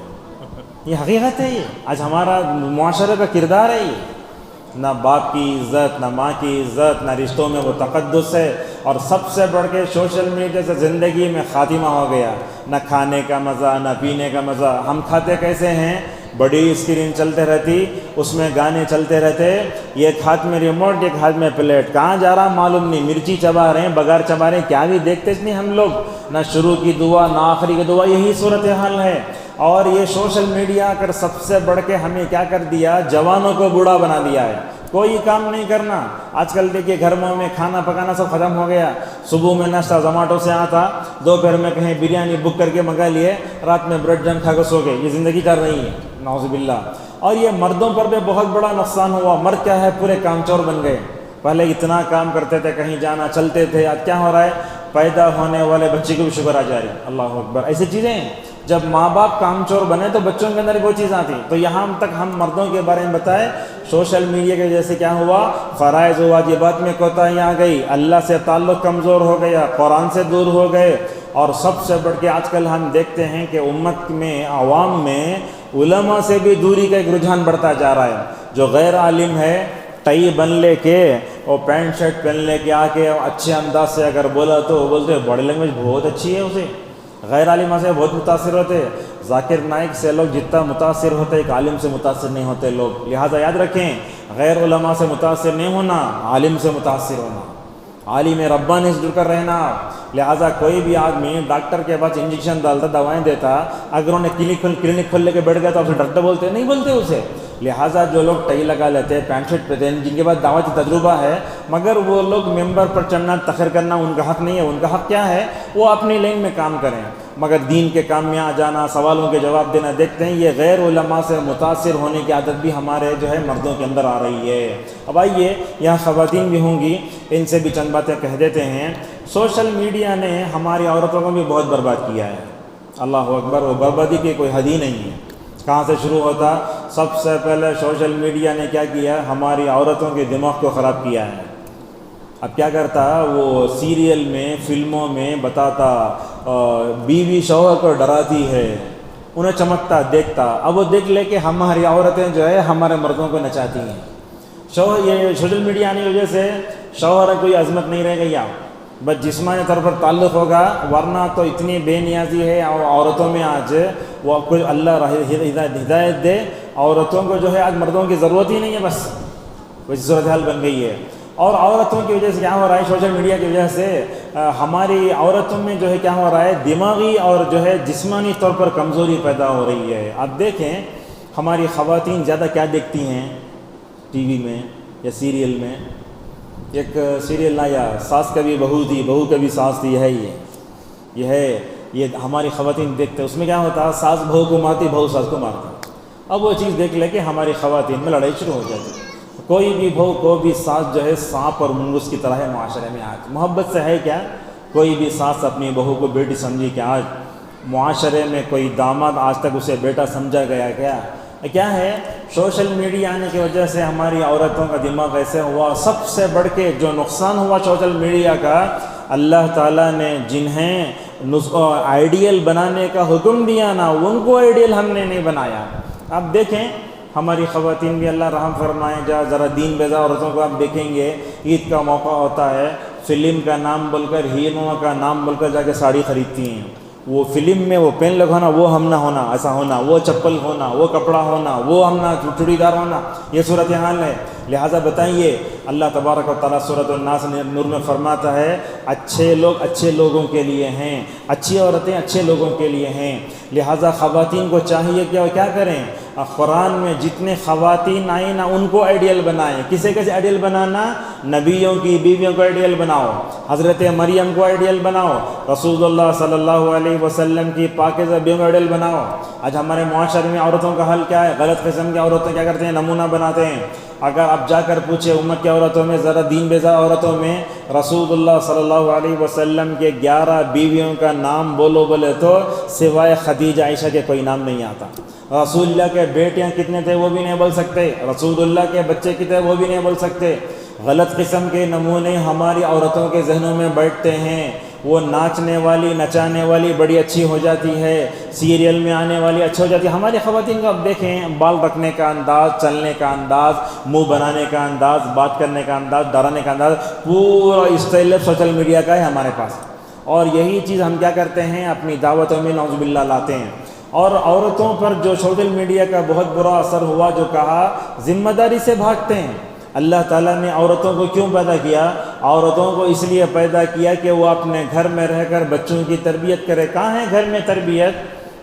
یہ حقیقت ہے. یہ آج ہمارا معاشرے کا کردار ہے. یہ نہ باپ کی عزت، نہ ماں کی عزت، نہ رشتوں میں وہ تقدس ہے. اور سب سے بڑھ کے سوشل میڈیا سے زندگی میں خاتمہ ہو گیا. نہ کھانے کا مزہ، نہ پینے کا مزہ. ہم کھاتے کیسے ہیں؟ بڑی اسکرین چلتے رہتی، اس میں گانے چلتے رہتے، ایک ہاتھ میں ریموٹ ایک ہاتھ میں پلیٹ، کہاں جا رہا معلوم نہیں، مرچی چبا رہے ہیں، بگار چبا رہے ہیں، کیا بھی دیکھتے نہیں ہم لوگ، نہ شروع کی دعا نہ آخری کی دعا، یہی صورتحال ہے۔ اور یہ سوشل میڈیا کر سب سے بڑھ کے ہمیں کیا کر دیا، جوانوں کو بوڑھا بنا دیا ہے، کوئی کام نہیں کرنا۔ آج کل دیکھیے گھروں میں کھانا پکانا سب ختم ہو گیا، صبح میں ناشتہ زومیٹو سے آتا، دوپہر میں کہیں بریانی بک کر کے منگا لیے، رات میں بریڈ جام کھا کے سو گئے، یہ زندگی چل رہی ہے نعوذ باللہ۔ اور یہ مردوں پر بھی بہت بڑا نقصان ہوا، مرد کیا ہے پورے کام چور بن گئے، پہلے اتنا کام کرتے تھے، کہیں جانا چلتے تھے، آج کیا ہو رہا ہے، پیدا ہونے والے بچے کو بھی شوگر آ جا رہی ہے، اللہ اکبر۔ ایسی چیزیں ہیں، جب ماں باپ کام چور بنے تو بچوں کے اندر وہ چیز آتی۔ تو یہاں تک ہم مردوں کے بارے میں بتائیں، سوشل میڈیا کی وجہ سے کیا ہوا، فرائض و واجبات میں کوتاہی آ گئی، اللہ سے تعلق کمزور ہو گیا، قرآن سے دور ہو گئے، اور سب سے بڑھ کے آج کل ہم دیکھتے ہیں کہ امت میں، عوام میں علماء سے بھی دوری کا ایک رجحان بڑھتا جا رہا ہے۔ جو غیر عالم ہے، ٹائی بن لے کے اور پینٹ شرٹ پہن لے کے آ کے اچھے انداز سے اگر بولا تو وہ بولتے باڈی لینگویج بہت اچھی ہے، اسے غیر عالمہ سے بہت متاثر ہوتے۔ ذاکر نائک سے لوگ جتنا متاثر ہوتے ایک عالم سے متاثر نہیں ہوتے لوگ، لہٰذا یاد رکھیں، غیر علماء سے متاثر نہیں ہونا، عالم سے متاثر ہونا، عالم ربانی سے جڑ کر رہنا۔ لہٰذا کوئی بھی آدمی ڈاکٹر کے پاس انجیکشن ڈالتا، دوائیں دیتا، اگر انہیں کلینک کھول لے کے بیٹھ گیا تو آپ سے ڈرتے بولتے نہیں بولتے اسے۔ لہٰذا جو لوگ ٹائی لگا لیتے ہیں، پینٹ شرٹ پہنتے ہیں، جن کے پاس دعوتی تجربہ ہے، مگر وہ لوگ ممبر پر چڑھنا تقریر کرنا ان کا حق نہیں ہے، ان کا حق کیا ہے، وہ اپنی لائن میں کام کریں، مگر دین کے کام میں آ جانا، سوالوں کے جواب دینا، دیکھتے ہیں یہ غیر علماء سے متاثر ہونے کی عادت بھی ہمارے جو ہے مردوں کے اندر آ رہی ہے۔ اب آئیے یہاں خواتین بھی ہوں گی، ان سے بھی چند باتیں کہہ دیتے ہیں۔ سوشل میڈیا نے ہماری عورتوں کو بھی بہت برباد کیا ہے، اللہ اکبر، وہ بربادی کی کوئی حد ہی نہیں ہے۔ کہاں سے شروع ہوتا، سب سے پہلے سوشل میڈیا نے کیا کیا، ہماری عورتوں کے دماغ کو خراب کیا ہے۔ اب کیا کرتا، وہ سیریل میں، فلموں میں بتاتا، بیوی شوہر کو ڈراتی ہے، انہیں چمکتا دیکھتا، اب وہ دیکھ لے کہ ہماری عورتیں جو ہے ہمارے مردوں کو نچاتی ہیں۔ یہ سوشل میڈیا آنے کی وجہ سے شوہر کوئی عظمت نہیں رہ گئی، بس جسمانی طور پر تعلق ہوگا، ورنہ تو اتنی بے نیازی ہے عورتوں میں آج، وہ کوئی اللہ ہدایت دے، عورتوں کو جو ہے آج مردوں کی ضرورت ہی نہیں ہے، بس ویسی صورتحال بن گئی ہے۔ اور عورتوں کی وجہ سے کیا ہو رہا ہے، سوشل میڈیا کی وجہ سے ہماری عورتوں میں جو ہے کیا ہو رہا ہے، دماغی اور جو ہے جسمانی طور پر کمزوری پیدا ہو رہی ہے۔ آپ دیکھیں ہماری خواتین زیادہ کیا دیکھتی ہیں ٹی وی میں یا سیریل میں، ایک سیریل آیا، ساس کبھی بہو تھی، بہو کبھی ساس تھی، یہ ہے، یہ ہماری خواتین دیکھتے، اس میں کیا ہوتا، ساس بہو کو مارتی، بہو ساس کو مارتی۔ اب وہ چیز دیکھ لے کہ ہماری خواتین میں لڑائی شروع ہو جاتی، کوئی بھی بہو کو بھی ساس جو ہے سانپ اور منگوس کی طرح ہے معاشرے میں۔ آج محبت سے ہے کیا، کوئی بھی ساس اپنی بہو کو بیٹی سمجھی کہ آج معاشرے میں کوئی داماد آج تک اسے بیٹا سمجھا گیا کیا ہے، سوشل میڈیا آنے کی وجہ سے ہماری عورتوں کا دماغ ایسے ہوا۔ سب سے بڑھ کے جو نقصان ہوا سوشل میڈیا کا، اللہ تعالیٰ نے جنہیں آئیڈیل بنانے کا حکم دیا نا، ان کو آئیڈیل ہم نے نہیں بنایا۔ آپ دیکھیں ہماری خواتین بھی اللہ رحم فرمائے، ذرا دین بیزا عورتوں کو آپ دیکھیں گے، عید کا موقع ہوتا ہے، فلم کا نام بول کر، ہیرو کا نام بول کر جا کے ساڑی خریدتی ہیں، وہ فلم میں وہ پین لگانا، وہ ہم نہ ہونا، ایسا ہونا، وہ چپل ہونا، وہ کپڑا ہونا، وہ ہم نہ چوڑی دار ہونا، یہ صورتحال ہے۔ لہٰذا بتائیے، اللہ تبارک و تعالیٰ سورۃ الناس نور میں فرماتا ہے، اچھے لوگ اچھے لوگوں کے لیے ہیں، اچھی عورتیں اچھے لوگوں کے لیے ہیں۔ لہٰذا خواتین کو چاہیے کہ وہ کیا کریں، قرآن میں جتنے خواتین آئیں نا ان کو آئیڈیل بنائیں۔ کسے کیسے آئیڈیل بنانا، نبیوں کی بیویوں کو آئیڈیل بناؤ، حضرت مریم کو آئیڈیل بناؤ، رسول اللہ صلی اللہ علیہ وسلم کی پاکیزہ بیویوں کو آئیڈیل بناؤ۔ آج ہمارے معاشرے میں عورتوں کا حل کیا ہے، غلط قسم کی عورتیں کیا کرتے ہیں، نمونہ بناتے ہیں۔ اگر آپ جا کر پوچھیں امت کی عورتوں میں، ذرا دین بیزا عورتوں میں، رسول اللہ صلی اللہ علیہ وسلم کے 11 بیویوں کا نام بولے تو سوائے خدیجہ عائشہ کے کوئی نام نہیں آتا۔ رسول اللہ کے بیٹیاں کتنے تھے وہ بھی نہیں بول سکتے، رسول اللہ کے بچے کتنے وہ بھی نہیں بول سکتے۔ غلط قسم کے نمونے ہماری عورتوں کے ذہنوں میں بیٹھتے ہیں، وہ ناچنے والی نچانے والی بڑی اچھی ہو جاتی ہے، سیریل میں آنے والی اچھی ہو جاتی ہے۔ ہماری خواتین کو آپ دیکھیں، بال رکھنے کا انداز، چلنے کا انداز، منہ بنانے کا انداز، بات کرنے کا انداز، ڈرانے کا انداز، پورا اسٹائل سوشل میڈیا کا ہے ہمارے پاس۔ اور یہی چیز ہم کیا کرتے ہیں، اپنی دعوتوں میں نعوذ باللہ لاتے ہیں۔ اور عورتوں پر جو سوشل میڈیا کا بہت برا اثر ہوا، جو کہا ذمہ داری سے بھاگتے ہیں۔ اللہ تعالیٰ نے عورتوں کو کیوں پیدا کیا؟ عورتوں کو اس لیے پیدا کیا کہ وہ اپنے گھر میں رہ کر بچوں کی تربیت کرے۔ کہاں ہے گھر میں تربیت؟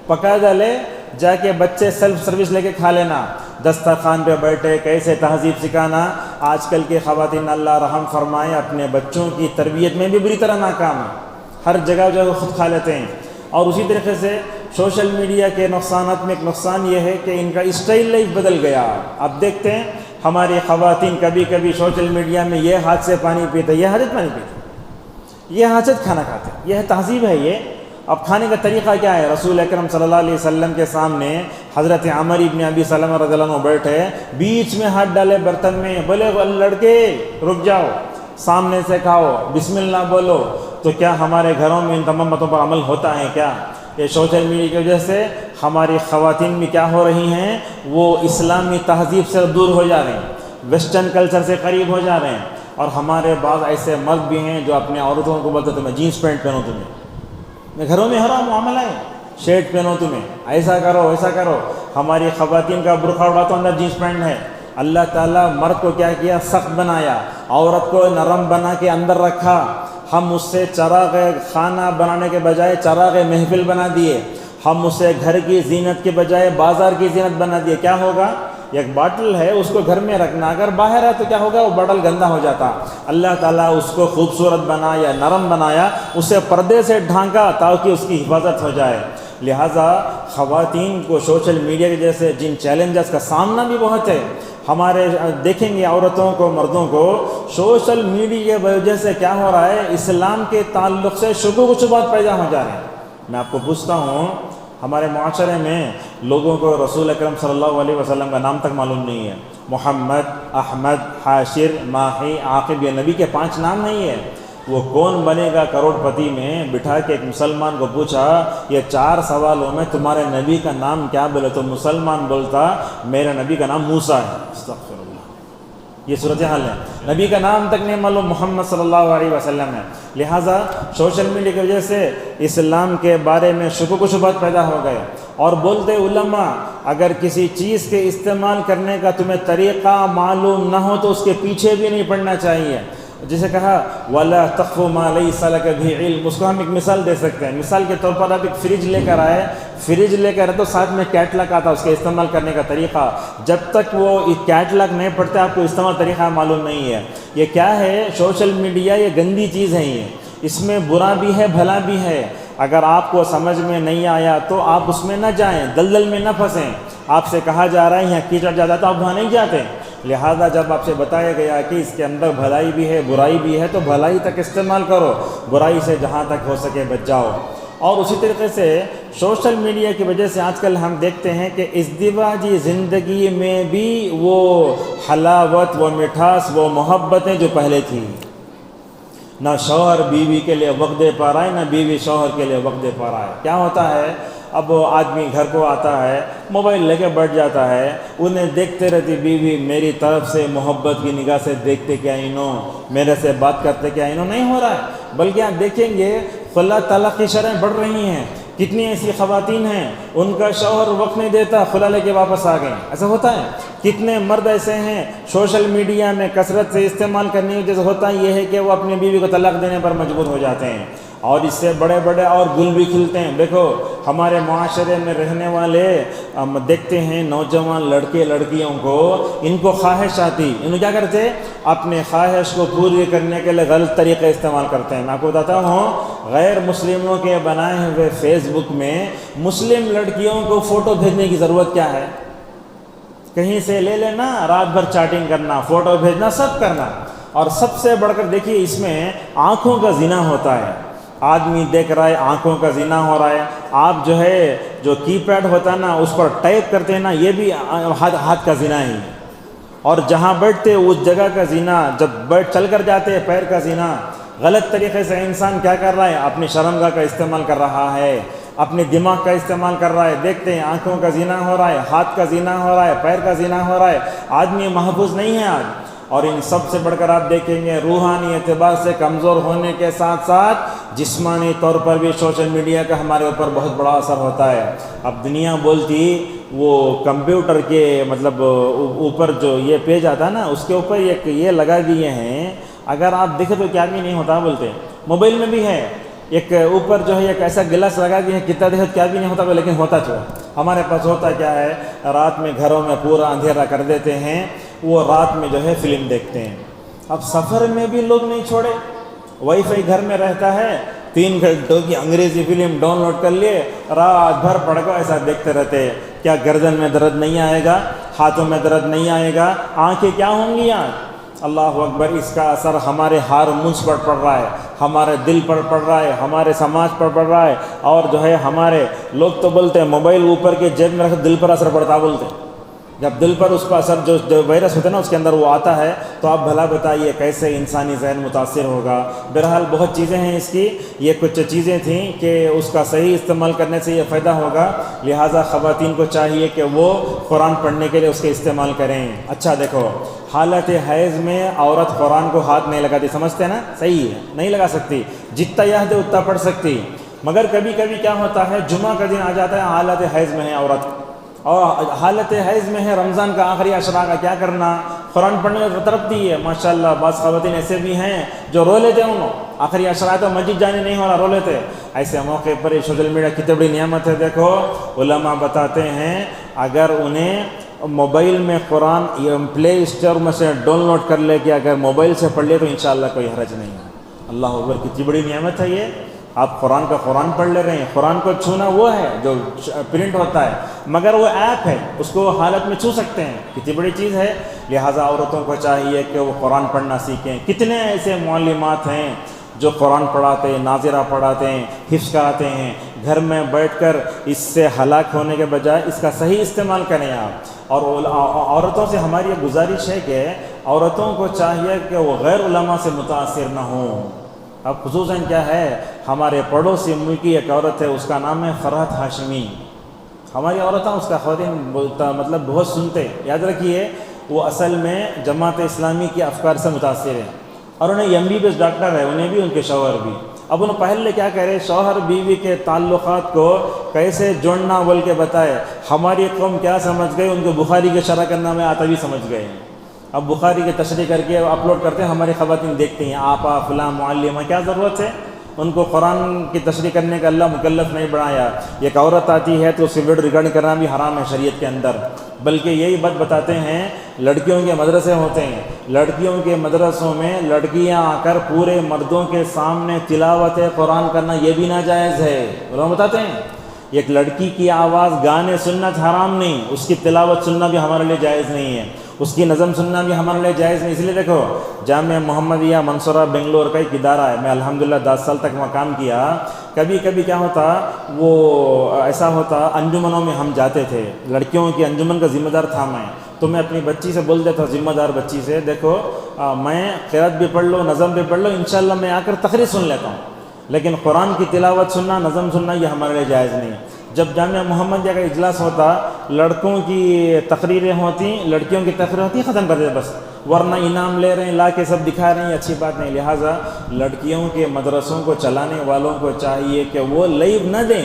پکا ڈالے، جا کے بچے سیلف سروس لے کے کھا لینا، دسترخوان پہ بیٹھے کیسے تہذیب سکھانا۔ آج کل کی خواتین اللہ رحم فرمائے اپنے بچوں کی تربیت میں بھی بری طرح ناکام ہیں، ہر جگہ جو ہے وہ خود کھا لیتے ہیں۔ اور اسی طریقے سے سوشل میڈیا کے نقصانات میں ایک نقصان یہ ہے کہ ان کا اسٹائل لائف بدل گیا۔ اب دیکھتے ہیں ہماری خواتین کبھی کبھی سوشل میڈیا میں یہ ہاتھ سے پانی پیتے، یہ ہاتھ سے پانی پیتے، یہ ہاتھ سے کھانا کھاتے، یہ تہذیب ہے یہ۔ اب کھانے کا طریقہ کیا ہے؟ رسول اکرم صلی اللہ علیہ وسلم کے سامنے حضرت عمر ابن ابی سلمہ رضی اللہ عنہ بیٹھے، بیچ میں ہاتھ ڈالے برتن میں، بولے لڑکے رک جاؤ، سامنے سے کھاؤ، بسم اللہ بولو۔ تو کیا ہمارے گھروں میں ان تمام باتوں پر عمل ہوتا ہے کیا؟ یہ سوشل میڈیا کی وجہ سے ہماری خواتین بھی کیا ہو رہی ہیں؟ وہ اسلامی تہذیب سے دور ہو جا رہے ہیں، ویسٹرن کلچر سے قریب ہو جا رہے ہیں۔ اور ہمارے بعض ایسے مرد بھی ہیں جو اپنے عورتوں کو بولتے تمہیں جینس پینٹ پہنو، تمہیں گھروں میں حرام معاملہ ہے، شرٹ پہنو، تمہیں ایسا کرو ایسا کرو۔ ہماری خواتین کا برقع اڑا تو اندر جینس پینٹ ہے۔ اللہ تعالیٰ مرد کو کیا کیا؟ سخت بنایا، عورت کو نرم بنا کے اندر رکھا۔ ہم اس سے چراغ خانہ بنانے کے بجائے چراغ محفل بنا دیے، ہم اسے گھر کی زینت کے بجائے بازار کی زینت بنا دیے۔ کیا ہوگا؟ ایک باٹل ہے، اس کو گھر میں رکھنا، اگر باہر ہے تو کیا ہوگا؟ وہ باٹل گندا ہو جاتا۔ اللہ تعالیٰ اس کو خوبصورت بنایا، نرم بنایا، اسے پردے سے ڈھانکا تاکہ اس کی حفاظت ہو جائے۔ لہٰذا خواتین کو سوشل میڈیا کے جیسے جن چیلنجز کا سامنا بھی بہت ہے، ہمارے دیکھیں گے عورتوں کو، مردوں کو سوشل میڈیا کی وجہ سے کیا ہو رہا ہے؟ اسلام کے تعلق سے شکوک و شبہات پیدا ہو جا رہے ہیں۔ میں آپ کو پوچھتا ہوں، ہمارے معاشرے میں لوگوں کو رسول اکرم صلی اللہ علیہ وسلم کا نام تک معلوم نہیں ہے۔ محمد، احمد، حاشر، ماہی، عاقب، یہ نبی کے 5 نام نہیں ہے۔ وہ کون بنے گا کروڑ پتی میں بٹھا کے ایک مسلمان کو پوچھا یہ 4 سوالوں میں تمہارے نبی کا نام کیا بولے تو مسلمان بولتا میرے نبی کا نام موسیٰ ہے۔ استغفر اللہ، یہ صورتحال ہے، نبی کا نام تک نہیں معلوم، محمد صلی اللہ علیہ وسلم ہے۔ لہٰذا سوشل میڈیا کی وجہ سے اسلام کے بارے میں شکوک و شبہات پیدا ہو گئے۔ اور بولتے علماء اگر کسی چیز کے استعمال کرنے کا تمہیں طریقہ معلوم نہ ہو تو اس کے پیچھے بھی نہیں پڑنا چاہیے۔ جسے کہا وَلَا تَقْفُ مَا لَيْسَ لَكَ بِهِ عِلْمٌ، اس کو ہم ایک مثال دے سکتے ہیں۔ مثال کے طور پر آپ ایک فریج لے کر آئے، فریج لے کر تو ساتھ میں کیٹلاگ آتا، اس کے استعمال کرنے کا طریقہ، جب تک وہ کیٹلاگ نہیں پڑھتے آپ کو استعمال طریقہ معلوم نہیں ہے۔ یہ کیا ہے؟ سوشل میڈیا یہ گندی چیز ہے، یہ اس میں برا بھی ہے بھلا بھی ہے۔ اگر آپ کو سمجھ میں نہیں آیا تو آپ اس میں نہ جائیں، دلدل میں نہ پھنسیں۔ آپ سے کہا جا رہا ہے یہاں کیچڑ جاتا تو آپ وہاں نہیں جاتے۔ لہذا جب آپ سے بتایا گیا کہ اس کے اندر بھلائی بھی ہے برائی بھی ہے تو بھلائی تک استعمال کرو، برائی سے جہاں تک ہو سکے بچ جاؤ۔ اور اسی طریقے سے سوشل میڈیا کی وجہ سے آج کل ہم دیکھتے ہیں کہ ازدواجی زندگی میں بھی وہ حلاوت، وہ مٹھاس، وہ محبتیں جو پہلے تھیں، نہ شوہر بیوی کے لیے وقت دے پا رہا ہے، نہ بیوی شوہر کے لیے وقت دے پا رہا ہے۔ کیا ہوتا ہے؟ اب آدمی گھر کو آتا ہے، موبائل لے کے بیٹھ جاتا ہے، انہیں دیکھتے رہتی بیوی، میری طرف سے محبت کی نگاہ سے دیکھتے کیا انہوں، میرے سے بات کرتے کیا انہوں، نہیں ہو رہا ہے۔ بلکہ آپ دیکھیں گے خلا طلاق کی شرح بڑھ رہی ہیں۔ کتنی ایسی خواتین ہیں ان کا شوہر وقت نہیں دیتا، خلا لے کے واپس آ گئے، ایسا ہوتا ہے۔ کتنے مرد ایسے ہیں سوشل میڈیا میں کثرت سے استعمال کرنے کی وجہ سے ہوتا یہ ہے کہ وہ اپنی بیوی کو طلاق دینے پر مجبور ہو جاتے ہیں، اور اس سے بڑے بڑے اور گل بھی کھلتے ہیں۔ دیکھو ہمارے معاشرے میں رہنے والے ہم دیکھتے ہیں نوجوان لڑکے لڑکیوں کو، ان کو خواہش آتی، انہوں کیا کرتے؟ اپنے خواہش کو پوری کرنے کے لیے غلط طریقے استعمال کرتے ہیں۔ میں آپ کو بتاتا ہوں، غیر مسلموں کے بنائے ہوئے فیس بک میں مسلم لڑکیوں کو فوٹو بھیجنے کی ضرورت کیا ہے؟ کہیں سے لے لینا، رات بھر چیٹنگ کرنا، فوٹو بھیجنا، سب کرنا۔ اور سب سے بڑھ کر دیکھیے اس میں آنکھوں کا زنا ہوتا ہے۔ آدمی دیکھ رہا ہے، آنکھوں کا زنا ہو رہا ہے۔ آپ جو ہے جو کی پیڈ ہوتا ہے نا اس پر ٹائپ کرتے ہیں نا، یہ بھی ہاتھ کا زنا ہی ہے۔ اور جہاں بیٹھتے اس جگہ کا زنا، جب چل کر جاتے پیر کا زنا۔ غلط طریقے سے انسان کیا کر رہا ہے؟ اپنی شرمگاہ کا استعمال کر رہا ہے، اپنے دماغ کا استعمال کر رہا ہے۔ دیکھتے ہیں آنکھوں کا زنا ہو رہا ہے، ہاتھ کا زنا ہو رہا ہے، پیر کا زنا ہو رہا ہے۔ آدمی محفوظ نہیں ہے اور ان سب سے بڑھ کر آپ دیکھیں گے روحانی اعتبار سے کمزور ہونے کے ساتھ ساتھ جسمانی طور پر بھی سوشل میڈیا کا ہمارے اوپر بہت بڑا اثر ہوتا ہے۔ اب دنیا بولتی وہ کمپیوٹر کے مطلب اوپر جو یہ پیج آتا ہے نا، اس کے اوپر ایک یہ لگا دیے ہیں، اگر آپ دیکھیں تو کیا بھی نہیں ہوتا بولتے، موبائل میں بھی ہے ایک اوپر جو ہے ایک ایسا گلاس لگا دیا ہے، کتنا دیکھو کیا بھی نہیں ہوتا، لیکن ہوتا جو ہے ہمارے پاس ہوتا کیا ہے، رات میں گھروں میں پورا اندھیرا کر دیتے ہیں، وہ رات میں جو ہے فلم دیکھتے ہیں۔ اب سفر میں بھی لوگ نہیں چھوڑے، وائی فائی گھر میں رہتا ہے، 3 گھنٹوں کی انگریزی فلم ڈاؤن لوڈ کر لیے، رات بھر پڑھ کر ایسا دیکھتے رہتے ہیں۔ کیا گردن میں درد نہیں آئے گا، ہاتھوں میں درد نہیں آئے گا، آنکھیں کیا ہوں گی آنکھ؟ اللہ اکبر، اس کا اثر ہمارے ہارمونس پر پڑ رہا ہے، ہمارے دل پر پڑ رہا ہے، ہمارے سماج پر پڑ رہا ہے، اور جو ہے ہمارے لوگ تو بولتے ہیں موبائل اوپر کے جیب میں رکھ دل پر اثر پڑتا بولتے ہیں۔ جب دل پر اس کا اثر جو وائرس ہوتا ہے نا اس کے اندر وہ آتا ہے، تو آپ بھلا بتائیے کیسے انسانی ذہن متاثر ہوگا۔ بہرحال بہت چیزیں ہیں اس کی، یہ کچھ چیزیں تھیں کہ اس کا صحیح استعمال کرنے سے یہ فائدہ ہوگا، لہٰذا خواتین کو چاہیے کہ وہ قرآن پڑھنے کے لیے اس کے استعمال کریں۔ اچھا دیکھو، حالت حیض میں عورت قرآن کو ہاتھ نہیں لگاتی، سمجھتے ہیں نا، صحیح ہے، نہیں لگا سکتی، جتنا یاد ہے اتنا پڑھ سکتی، مگر کبھی کبھی کیا ہوتا ہے، جمعہ کا دن آ جاتا ہے، حالت حیض میں ہے عورت، اور حالت حیض میں ہے، رمضان کا آخری عشرہ کا کیا کرنا، قرآن پڑھنے میں تڑپتی ہے۔ ماشاءاللہ بعض خواتین ایسے بھی ہیں جو رو لیتے ہیں، انہوں آخری عشرہ تو مسجد جانے نہیں ہو رہا، رو لیتے۔ ایسے موقع پر یہ سوشل میڈیا کتنی بڑی نعمت ہے۔ دیکھو علماء بتاتے ہیں اگر انہیں موبائل میں قرآن پلے اسٹور میں سے ڈاؤن لوڈ کر لے کہ اگر موبائل سے پڑھ لے تو انشاءاللہ کوئی حرج نہیں ہے۔ اللہ اکبر، کتنی بڑی نعمت ہے یہ، آپ قرآن کا قرآن پڑھ لے رہے ہیں۔ قرآن کو چھونا وہ ہے جو پرنٹ ہوتا ہے، مگر وہ ایپ ہے، اس کو حالت میں چھو سکتے ہیں، کتنی بڑی چیز ہے۔ لہٰذا عورتوں کو چاہیے کہ وہ قرآن پڑھنا سیکھیں۔ کتنے ایسے معلمات ہیں جو قرآن پڑھاتے ہیں، ناظرہ پڑھاتے ہیں، حفظ کراتے ہیں، گھر میں بیٹھ کر اس سے ہلاک ہونے کے بجائے اس کا صحیح استعمال کریں آپ۔ اور عورتوں سے ہماری یہ گزارش ہے کہ عورتوں کو چاہیے کہ وہ غیر علماء سے متاثر نہ ہوں۔ اب خصوصاً کیا ہے، ہمارے پڑوسی ملک کی ایک عورت ہے، اس کا نام ہے فرحت ہاشمی۔ ہماری عورتیں اس کا خواتین مطلب بہت سنتے، یاد رکھیے وہ اصل میں جماعت اسلامی کے افکار سے متاثر ہیں، اور انہیں MBBS ڈاکٹر ہے، انہیں بھی ان کے شوہر بھی۔ اب انہوں پہلے کیا کرے، شوہر بیوی کے تعلقات کو کیسے جوڑنا بول کے بتائے۔ ہماری قوم کیا سمجھ گئی، ان کو بخاری کے شرح کرنا میں آتا بھی سمجھ گئے۔ اب بخاری کی تشریح کر کے اپلوڈ کرتے ہیں، ہماری خواتین دیکھتی ہیں، آپا فلاں معلمہ، کیا ضرورت ہے، ان کو قرآن کی تشریح کرنے کا اللہ مکلف نہیں بنایا۔ ایک عورت آتی ہے تو اس کی ویڈیو ریکارڈنگ کرنا بھی حرام ہے شریعت کے اندر، بلکہ یہی بات بتاتے ہیں، لڑکیوں کے مدرسے ہوتے ہیں، لڑکیوں کے مدرسوں میں لڑکیاں آ کر پورے مردوں کے سامنے تلاوت قرآن کرنا یہ بھی ناجائز ہے۔ علماء بتاتے ہیں ایک لڑکی کی آواز گانے سننا حرام نہیں، اس کی تلاوت سننا بھی ہمارے لیے جائز نہیں ہے، اس کی نظم سننا بھی ہمارے لیے جائز نہیں۔ اس لیے دیکھو جامعہ محمدیہ منصورہ بنگلور کا ایک ادارہ ہے، میں الحمدللہ 10 سال تک وہاں کام کیا۔ کبھی کبھی کیا ہوتا، وہ ایسا ہوتا انجمنوں میں ہم جاتے تھے، لڑکیوں کی انجمن کا ذمہ دار تھا میں، تو میں اپنی بچی سے بول دیتا، ذمہ دار بچی سے، دیکھو میں قرات بھی پڑھ لو، نظم بھی پڑھ لو، انشاءاللہ میں آ کر تقریر سن لیتا ہوں، لیکن قرآن کی تلاوت سننا، نظم سننا یہ ہمارے لیے جائز نہیں ہے۔ جب جامعہ محمدیہ کا اجلاس ہوتا، لڑکوں کی تقریریں ہوتی، لڑکیوں کی تقریر ہوتی، ختم کر دیتے بس، ورنہ انعام لے رہے ہیں، لا کے سب دکھا رہے ہیں، اچھی بات نہیں۔ لہٰذا لڑکیوں کے مدرسوں کو چلانے والوں کو چاہیے کہ وہ لائیو نہ دیں۔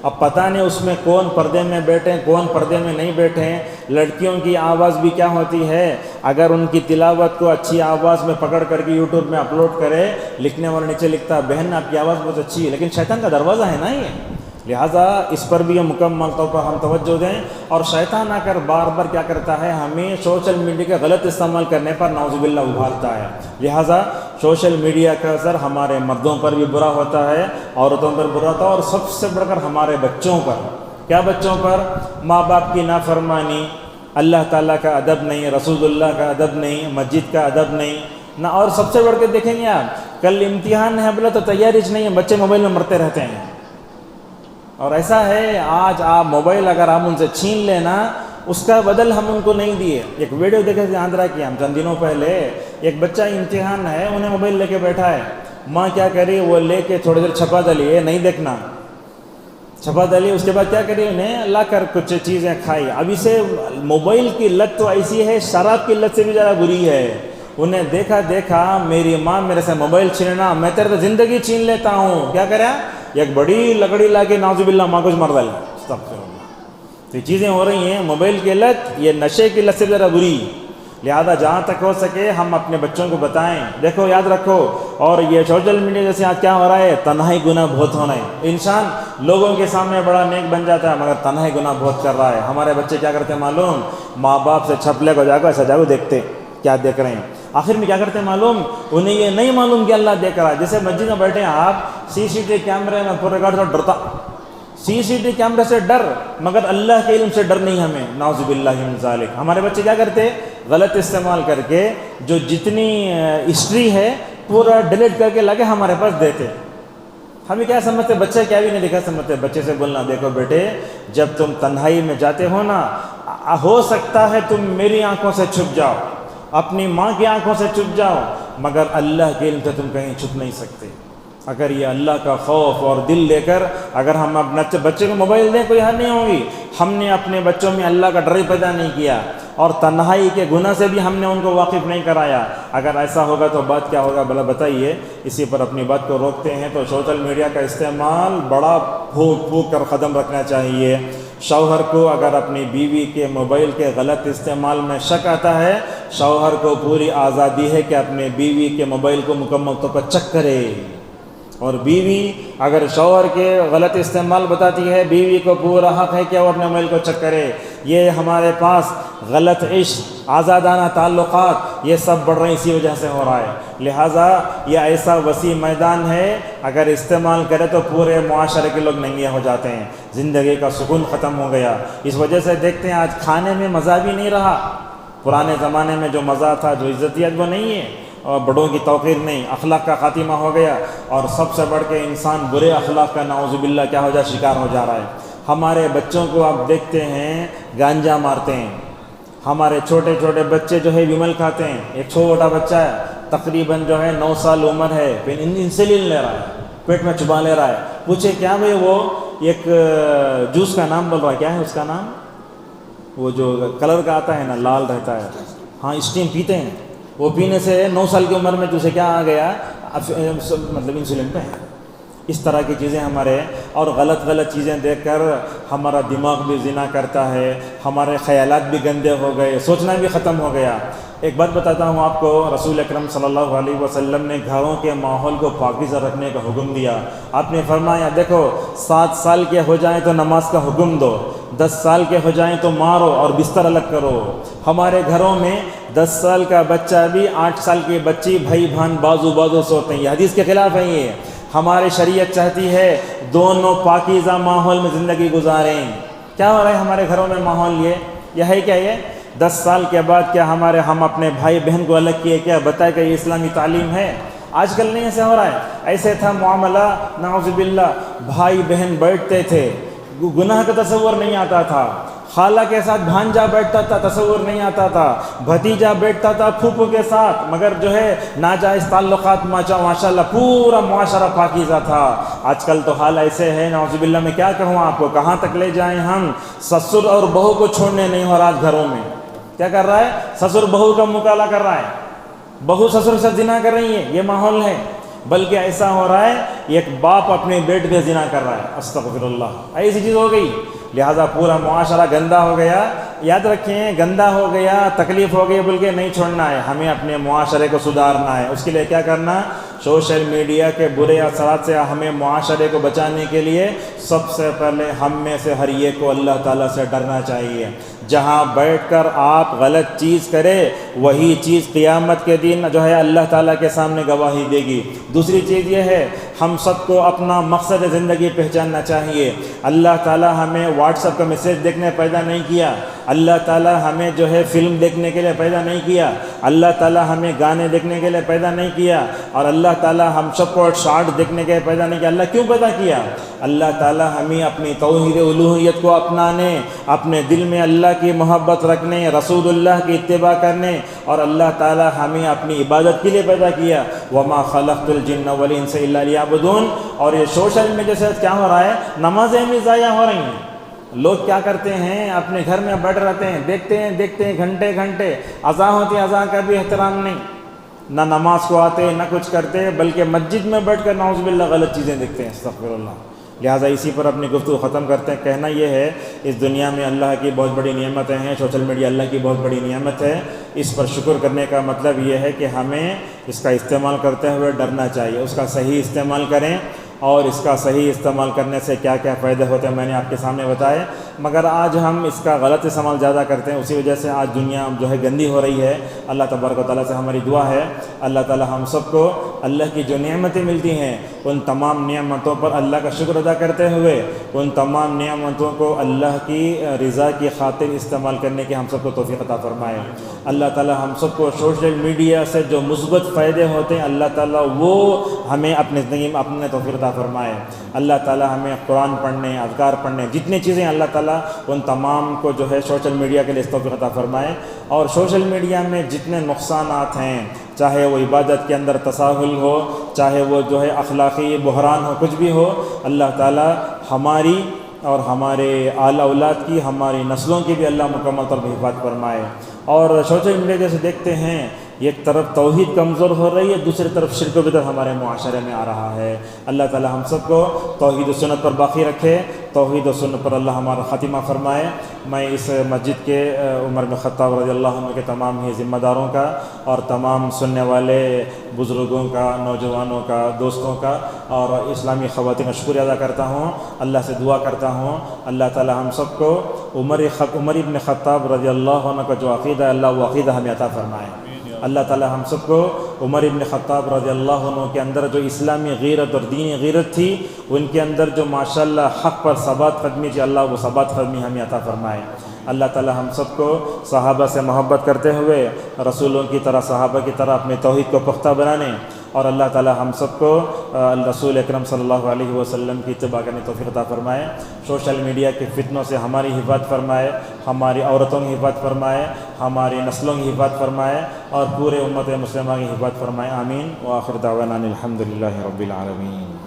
اب پتہ نہیں اس میں کون پردے میں بیٹھے ہیں، کون پردے میں نہیں بیٹھے ہیں۔ لڑکیوں کی آواز بھی کیا ہوتی ہے، اگر ان کی تلاوت کو اچھی آواز میں پکڑ کر کے یوٹیوب میں اپلوڈ کرے، لکھنے والا نیچے لکھتا، بہن آپ کی آواز بہت اچھی ہے، لیکن شیطان کا دروازہ ہے نا یہ، لہٰذا اس پر بھی مکمل طور پر ہم توجہ دیں۔ اور شیطان آ کر بار بار کیا کرتا ہے، ہمیں سوشل میڈیا کا غلط استعمال کرنے پر نعوذ باللہ ابھارتا ہے۔ لہٰذا سوشل میڈیا کا اثر ہمارے مردوں پر بھی برا ہوتا ہے، عورتوں پر برا ہوتا ہے، اور سب سے بڑھ کر ہمارے بچوں پر۔ کیا بچوں پر؟ ماں باپ کی نافرمانی، اللہ تعالیٰ کا ادب نہیں، رسول اللہ کا ادب نہیں، مسجد کا ادب نہیں نہ، اور سب سے بڑھ کے دیکھیں گے آپ، کل امتحان ہے بولے تو تیاری نہیں ہے، بچے موبائل میں مرتے رہتے ہیں۔ اور ایسا ہے آج آپ موبائل اگر آپ ان سے چھین لینا، اس کا بدل ہم ان کو نہیں دیے۔ ایک ویڈیو دیکھے تھے آندھرا کی ہم چند دنوں پہلے، ایک بچہ امتحان ہے، انہیں موبائل لے کے بیٹھا ہے، ماں کیا کری، وہ لے کے تھوڑی دیر چھپا ڈلی، یہ نہیں دیکھنا، چھپا ڈلی، اس کے بعد کیا کری، انہیں لا کر کچھ چیزیں کھائی۔ اب اسے موبائل کی لت تو ایسی ہے، شراب کی لت سے بھی زیادہ بری ہے۔ انہیں دیکھا دیکھا میری ماں میرے سے موبائل چھیننا، میں تیرے تو زندگی چھین لیتا ہوں، کیا کریں؟ ایک بڑی لکڑی لا کے نعوذ باللہ ماں کو مر ڈالا۔ استغفر اللہ۔ تو یہ چیزیں ہو رہی ہیں، موبائل کی لت، یہ نشے کی لت سے ذرا بری، لہذا جہاں تک ہو سکے ہم اپنے بچوں کو بتائیں، دیکھو یاد رکھو۔ اور یہ سوشل میڈیا جیسے آج کیا ہو رہا ہے، تنہائی گناہ بہت ہو رہے ہیں، انسان لوگوں کے سامنے بڑا نیک بن جاتا ہے مگر تنہائی گناہ بہت کر رہا ہے۔ ہمارے بچے کیا کرتے ہیں معلوم؟ ماں باپ سے چھپلے کو جاگو ایسا جاگو دیکھتے کیا دیکھ رہے ہیں، آخر میں کیا کرتے ہیں معلوم؟ انہیں یہ نہیں معلوم کہ اللہ دیکھ رہا ہے۔ جیسے مسجد میں بیٹھے ہیں آپ، سی سی ٹی وی کیمرے میں پورے گھر سے ڈرتا، سی سی ٹی وی کیمرے سے ڈر مگر اللہ کے علم سے ڈر نہیں ہمیں، نعوذ باللہ من ذالک۔ ہمارے بچے کیا کرتے؟ غلط استعمال کر کے جو جتنی ہسٹری ہے پورا ڈیلیٹ کر کے لگے ہمارے پاس دیتے۔ ہمیں کیا سمجھتے؟ بچے کیا بھی نہیں دکھا سمجھتے۔ بچے سے بولنا، دیکھو بیٹے جب تم تنہائی میں جاتے ہو نا، ہو سکتا ہے تم میری آنکھوں سے چھپ جاؤ، اپنی ماں کی آنکھوں سے چھپ جاؤ، مگر اللہ کے علم سے تم کہیں چھپ نہیں سکتے۔ اگر یہ اللہ کا خوف اور دل لے کر اگر ہم اپنے بچے کو موبائل دیں کوئی حل نہیں ہوگی۔ ہم نے اپنے بچوں میں اللہ کا ڈر ہی پیدا نہیں کیا اور تنہائی کے گناہ سے بھی ہم نے ان کو واقف نہیں کرایا۔ اگر ایسا ہوگا تو بات کیا ہوگا بھلا بتائیے؟ اسی پر اپنی بات کو روکتے ہیں تو سوشل میڈیا کا استعمال بڑا پھونک پھونک کر قدم رکھنا چاہیے۔ شوہر کو اگر اپنی بیوی کے موبائل کے غلط استعمال میں شک آتا ہے، شوہر کو پوری آزادی ہے کہ اپنے بیوی کے موبائل کو مکمل طور پر چیک کرے، اور بیوی اگر شوہر کے غلط استعمال بتاتی ہے، بیوی کو پورا حق ہے کہ وہ اپنے موبائل کو چیک کرے۔ یہ ہمارے پاس غلط عشق، آزادانہ تعلقات، یہ سب بڑھ رہے ہیں، اسی وجہ سے ہو رہا ہے۔ لہٰذا یہ ایسا وسیع میدان ہے، اگر استعمال کرے تو پورے معاشرے کے لوگ ننگے ہو جاتے ہیں، زندگی کا سکون ختم ہو گیا۔ اس وجہ سے دیکھتے ہیں آج کھانے میں مزہ بھی نہیں رہا، پرانے زمانے میں جو مزہ تھا، جو عزتیت، وہ نہیں ہے، اور بڑوں کی توقیر نہیں، اخلاق کا خاتمہ ہو گیا، اور سب سے بڑھ کے انسان برے اخلاق کا نعوذ باللہ کیا ہو جائے، شکار ہو جا رہا ہے۔ ہمارے بچوں کو آپ دیکھتے ہیں گانجا مارتے ہیں، ہمارے چھوٹے چھوٹے بچے جو ہے ومل کھاتے ہیں۔ ایک چھوٹا بچہ ہے تقریباً جو ہے 9 سال عمر ہے، پھر انسولین لے رہا ہے، پیٹ میں چبا لے رہا ہے۔ پوچھے کیا بھائی؟ وہ ایک جوس کا نام بول رہا ہے، کیا ہے اس کا نام؟ وہ جو کلر کا آتا ہے نا، لال رہتا ہے، ہاں اسٹیم پیتے ہیں۔ وہ پینے سے 9 سال کی عمر میں تجھے کیا آ گیا؟ مطلب انسولین پہ ہے۔ اس طرح کی چیزیں ہمارے، اور غلط چیزیں دیکھ کر ہمارا دماغ بھی زنا کرتا ہے، ہمارے خیالات بھی گندے ہو گئے، سوچنا بھی ختم ہو گیا۔ ایک بات بتاتا ہوں آپ کو، رسول اکرم صلی اللہ علیہ وسلم نے گھروں کے ماحول کو پاکیزہ رکھنے کا حکم دیا۔ آپ نے فرمایا دیکھو 7 سال کے ہو جائیں تو نماز کا حکم دو، 10 سال کے ہو جائیں تو مارو اور بستر الگ کرو۔ ہمارے گھروں میں 10 سال کا بچہ بھی 8 سال کی بچی بھائی بہن بازو سوتے ہیں، یہ حدیث کے خلاف ہے۔ یہ ہماری شریعت چاہتی ہے دونوں پاکیزہ ماحول میں زندگی گزاریں۔ کیا ہو رہا ہے ہمارے گھروں میں ماحول؟ یہ ہے کیا؟ یہ 10 سال کے بعد کیا ہم اپنے بھائی بہن کو الگ کیے؟ کیا بتائے کہ یہ اسلامی تعلیم ہے؟ آج کل نہیں ایسے ہو رہا ہے۔ ایسے تھا معاملہ، نعوذ باللہ، بھائی بہن بیٹھتے تھے، گناہ کا تصور نہیں آتا تھا، خالہ کے ساتھ بھانجا بیٹھتا تھا، تصور نہیں آتا تھا، بھتیجا بیٹھتا تھا پھوپھو کے ساتھ، مگر جو ہے ناجائز تعلقات ماشاءاللہ پورا معاشرہ پاکیزہ تھا۔ آج کل تو حال ایسے ہے، نعوذ باللہ، میں کیا کہوں آپ کو، کہاں تک لے جائیں ہم؟ سسر اور بہو کو چھوڑنے نہیں ہو رہا گھروں میں۔ کیا کر رہا ہے؟ سسر بہو کا مکالہ کر رہا ہے، بہو سسر سے زنا کر رہی ہے، یہ ماحول ہے۔ بلکہ ایسا ہو رہا ہے ایک باپ اپنے بیٹے پہ زنا کر رہا ہے، استغفر اللہ، ایسی چیز ہو گئی۔ لہٰذا پورا معاشرہ گندا ہو گیا۔ یاد رکھیں، گندا ہو گیا، تکلیف ہو گئی، بلکہ نہیں چھوڑنا ہے، ہمیں اپنے معاشرے کو سدھارنا ہے۔ اس کے لیے کیا کرنا؟ سوشل میڈیا کے برے اثرات سے ہمیں معاشرے کو بچانے کے لیے سب سے پہلے ہم میں سے ہر ایک کو اللہ تعالیٰ سے ڈرنا چاہیے۔ جہاں بیٹھ کر آپ غلط چیز کرے، وہی چیز قیامت کے دن جو ہے اللہ تعالیٰ کے سامنے گواہی دے گی۔ دوسری چیز یہ ہے، ہم سب کو اپنا مقصد زندگی پہچاننا چاہیے۔ اللہ تعالیٰ ہمیں واٹس ایپ کا میسیج دیکھنے پیدا نہیں کیا، اللہ تعالیٰ ہمیں جو ہے فلم دیکھنے کے لیے پیدا نہیں کیا، اللہ تعالیٰ ہمیں گانے دیکھنے کے لیے پیدا نہیں کیا، اور اللہ تعالیٰ ہم سب کو شارٹ دیکھنے کے لیے پیدا نہیں کیا۔ اللہ کیوں پیدا کیا؟ اللہ تعالیٰ ہمیں اپنی توحید الوہیت کو اپنانے، اپنے دل میں اللہ کی محبت رکھنے، رسول اللہ کی اتباع کرنے، اور اللہ تعالیٰ ہمیں اپنی عبادت کے لیے پیدا کیا۔ وما خلقت الجن والانس الا لیعبدون۔ اور یہ سوشل میڈیا سے کیا ہو رہا ہے؟ نمازیں بھی ضائع ہو رہی ہیں۔ لوگ کیا کرتے ہیں؟ اپنے گھر میں بیٹھ رہتے ہیں، دیکھتے ہیں گھنٹے، اذان ہوتی ہے، اذان کا بھی احترام نہیں، نہ نماز کو آتے نہ کچھ کرتے، بلکہ مسجد میں بیٹھ کر نعوذ باللہ غلط چیزیں دیکھتے ہیں، استغفر اللہ۔ لہٰذا اسی پر اپنی گفتگو ختم کرتے ہیں۔ کہنا یہ ہے اس دنیا میں اللہ کی بہت بڑی نعمتیں ہیں، سوشل میڈیا اللہ کی بہت بڑی نعمت ہے، اس پر شکر کرنے کا مطلب یہ ہے کہ ہمیں اس کا استعمال کرتے ہوئے ڈرنا چاہیے، اس کا صحیح استعمال کریں، اور اس کا صحیح استعمال کرنے سے کیا کیا فائدے ہوتے ہیں میں نے آپ کے سامنے بتائے۔ مگر آج ہم اس کا غلط استعمال زیادہ کرتے ہیں، اسی وجہ سے آج دنیا جو ہے گندی ہو رہی ہے۔ اللہ تبارک و تعالیٰ سے ہماری دعا ہے اللہ تعالیٰ ہم سب کو اللہ کی جو نعمتیں ملتی ہیں ان تمام نعمتوں پر اللہ کا شکر ادا کرتے ہوئے ان تمام نعمتوں کو اللہ کی رضا کی خاطر استعمال کرنے کی ہم سب کو توفیق عطا فرمائے۔ اللہ تعالیٰ ہم سب کو سوشل میڈیا سے جو مثبت فائدے ہوتے ہیں اللہ تعالیٰ وہ ہمیں اپنے زندگی میں اپنے توفیق عطا فرمائے۔ اللہ تعالیٰ ہمیں قرآن پڑھنے، اذکار پڑھنے، جتنی چیزیں اللہ تعالیٰ ان تمام کو جو ہے سوشل میڈیا کے لیے توفیق عطا فرمائے۔ اور سوشل میڈیا میں جتنے نقصانات ہیں، چاہے وہ عبادت کے اندر تساہل ہو، چاہے وہ جو ہے اخلاقی بحران ہو، کچھ بھی ہو، اللہ تعالیٰ ہماری اور ہمارے آل اولاد کی، ہماری نسلوں کی بھی اللہ مکمل طور پر حفاظت فرمائے۔ اور سوشل میڈیا جیسے دیکھتے ہیں ایک طرف توحید کمزور ہو رہی ہے، دوسری طرف شرک و بدعت ہمارے معاشرے میں آ رہا ہے۔ اللہ تعالیٰ ہم سب کو توحید و سنت پر باقی رکھے، توحید و سنت پر اللہ ہمارا خاتمہ فرمائے۔ میں اس مسجد کے عمر بن خطاب رضی اللہ عنہ کے تمام ہی ذمہ داروں کا اور تمام سننے والے بزرگوں کا، نوجوانوں کا، دوستوں کا اور اسلامی خواتین کا شکریہ ادا کرتا ہوں۔ اللہ سے دعا کرتا ہوں اللہ تعالیٰ ہم سب کو عمر ابن خطاب رضی اللہ عنہ کا جو عقیدہ ہے اللہ وہ عقیدہ ہمیں عطا فرمائے۔ اللہ تعالیٰ ہم سب کو عمر ابن خطاب رضی اللہ عنہ کے اندر جو اسلامی غیرت اور دینی غیرت تھی، ان کے اندر جو ماشاءاللہ حق پر ثبات قدمی تھی، اللہ وہ ثبات قدمی ہمیں عطا فرمائے۔ اللہ تعالیٰ ہم سب کو صحابہ سے محبت کرتے ہوئے رسولوں کی طرح، صحابہ کی طرح اپنے توحید کو پختہ بنانے، اور اللہ تعالیٰ ہم سب کو رسول اکرم صلی اللہ علیہ وسلم کی اتباع کرنے توفیق عطا فرمائے۔ سوشل میڈیا کے فتنوں سے ہماری حفاظت فرمائے، ہماری عورتوں کی حفاظت فرمائے، ہماری نسلوں کی حفاظت فرمائے، اور پورے امت مسلمہ کی حفاظت فرمائے۔ آمین۔ وآخر دعوانا الحمد للہ رب العالمین۔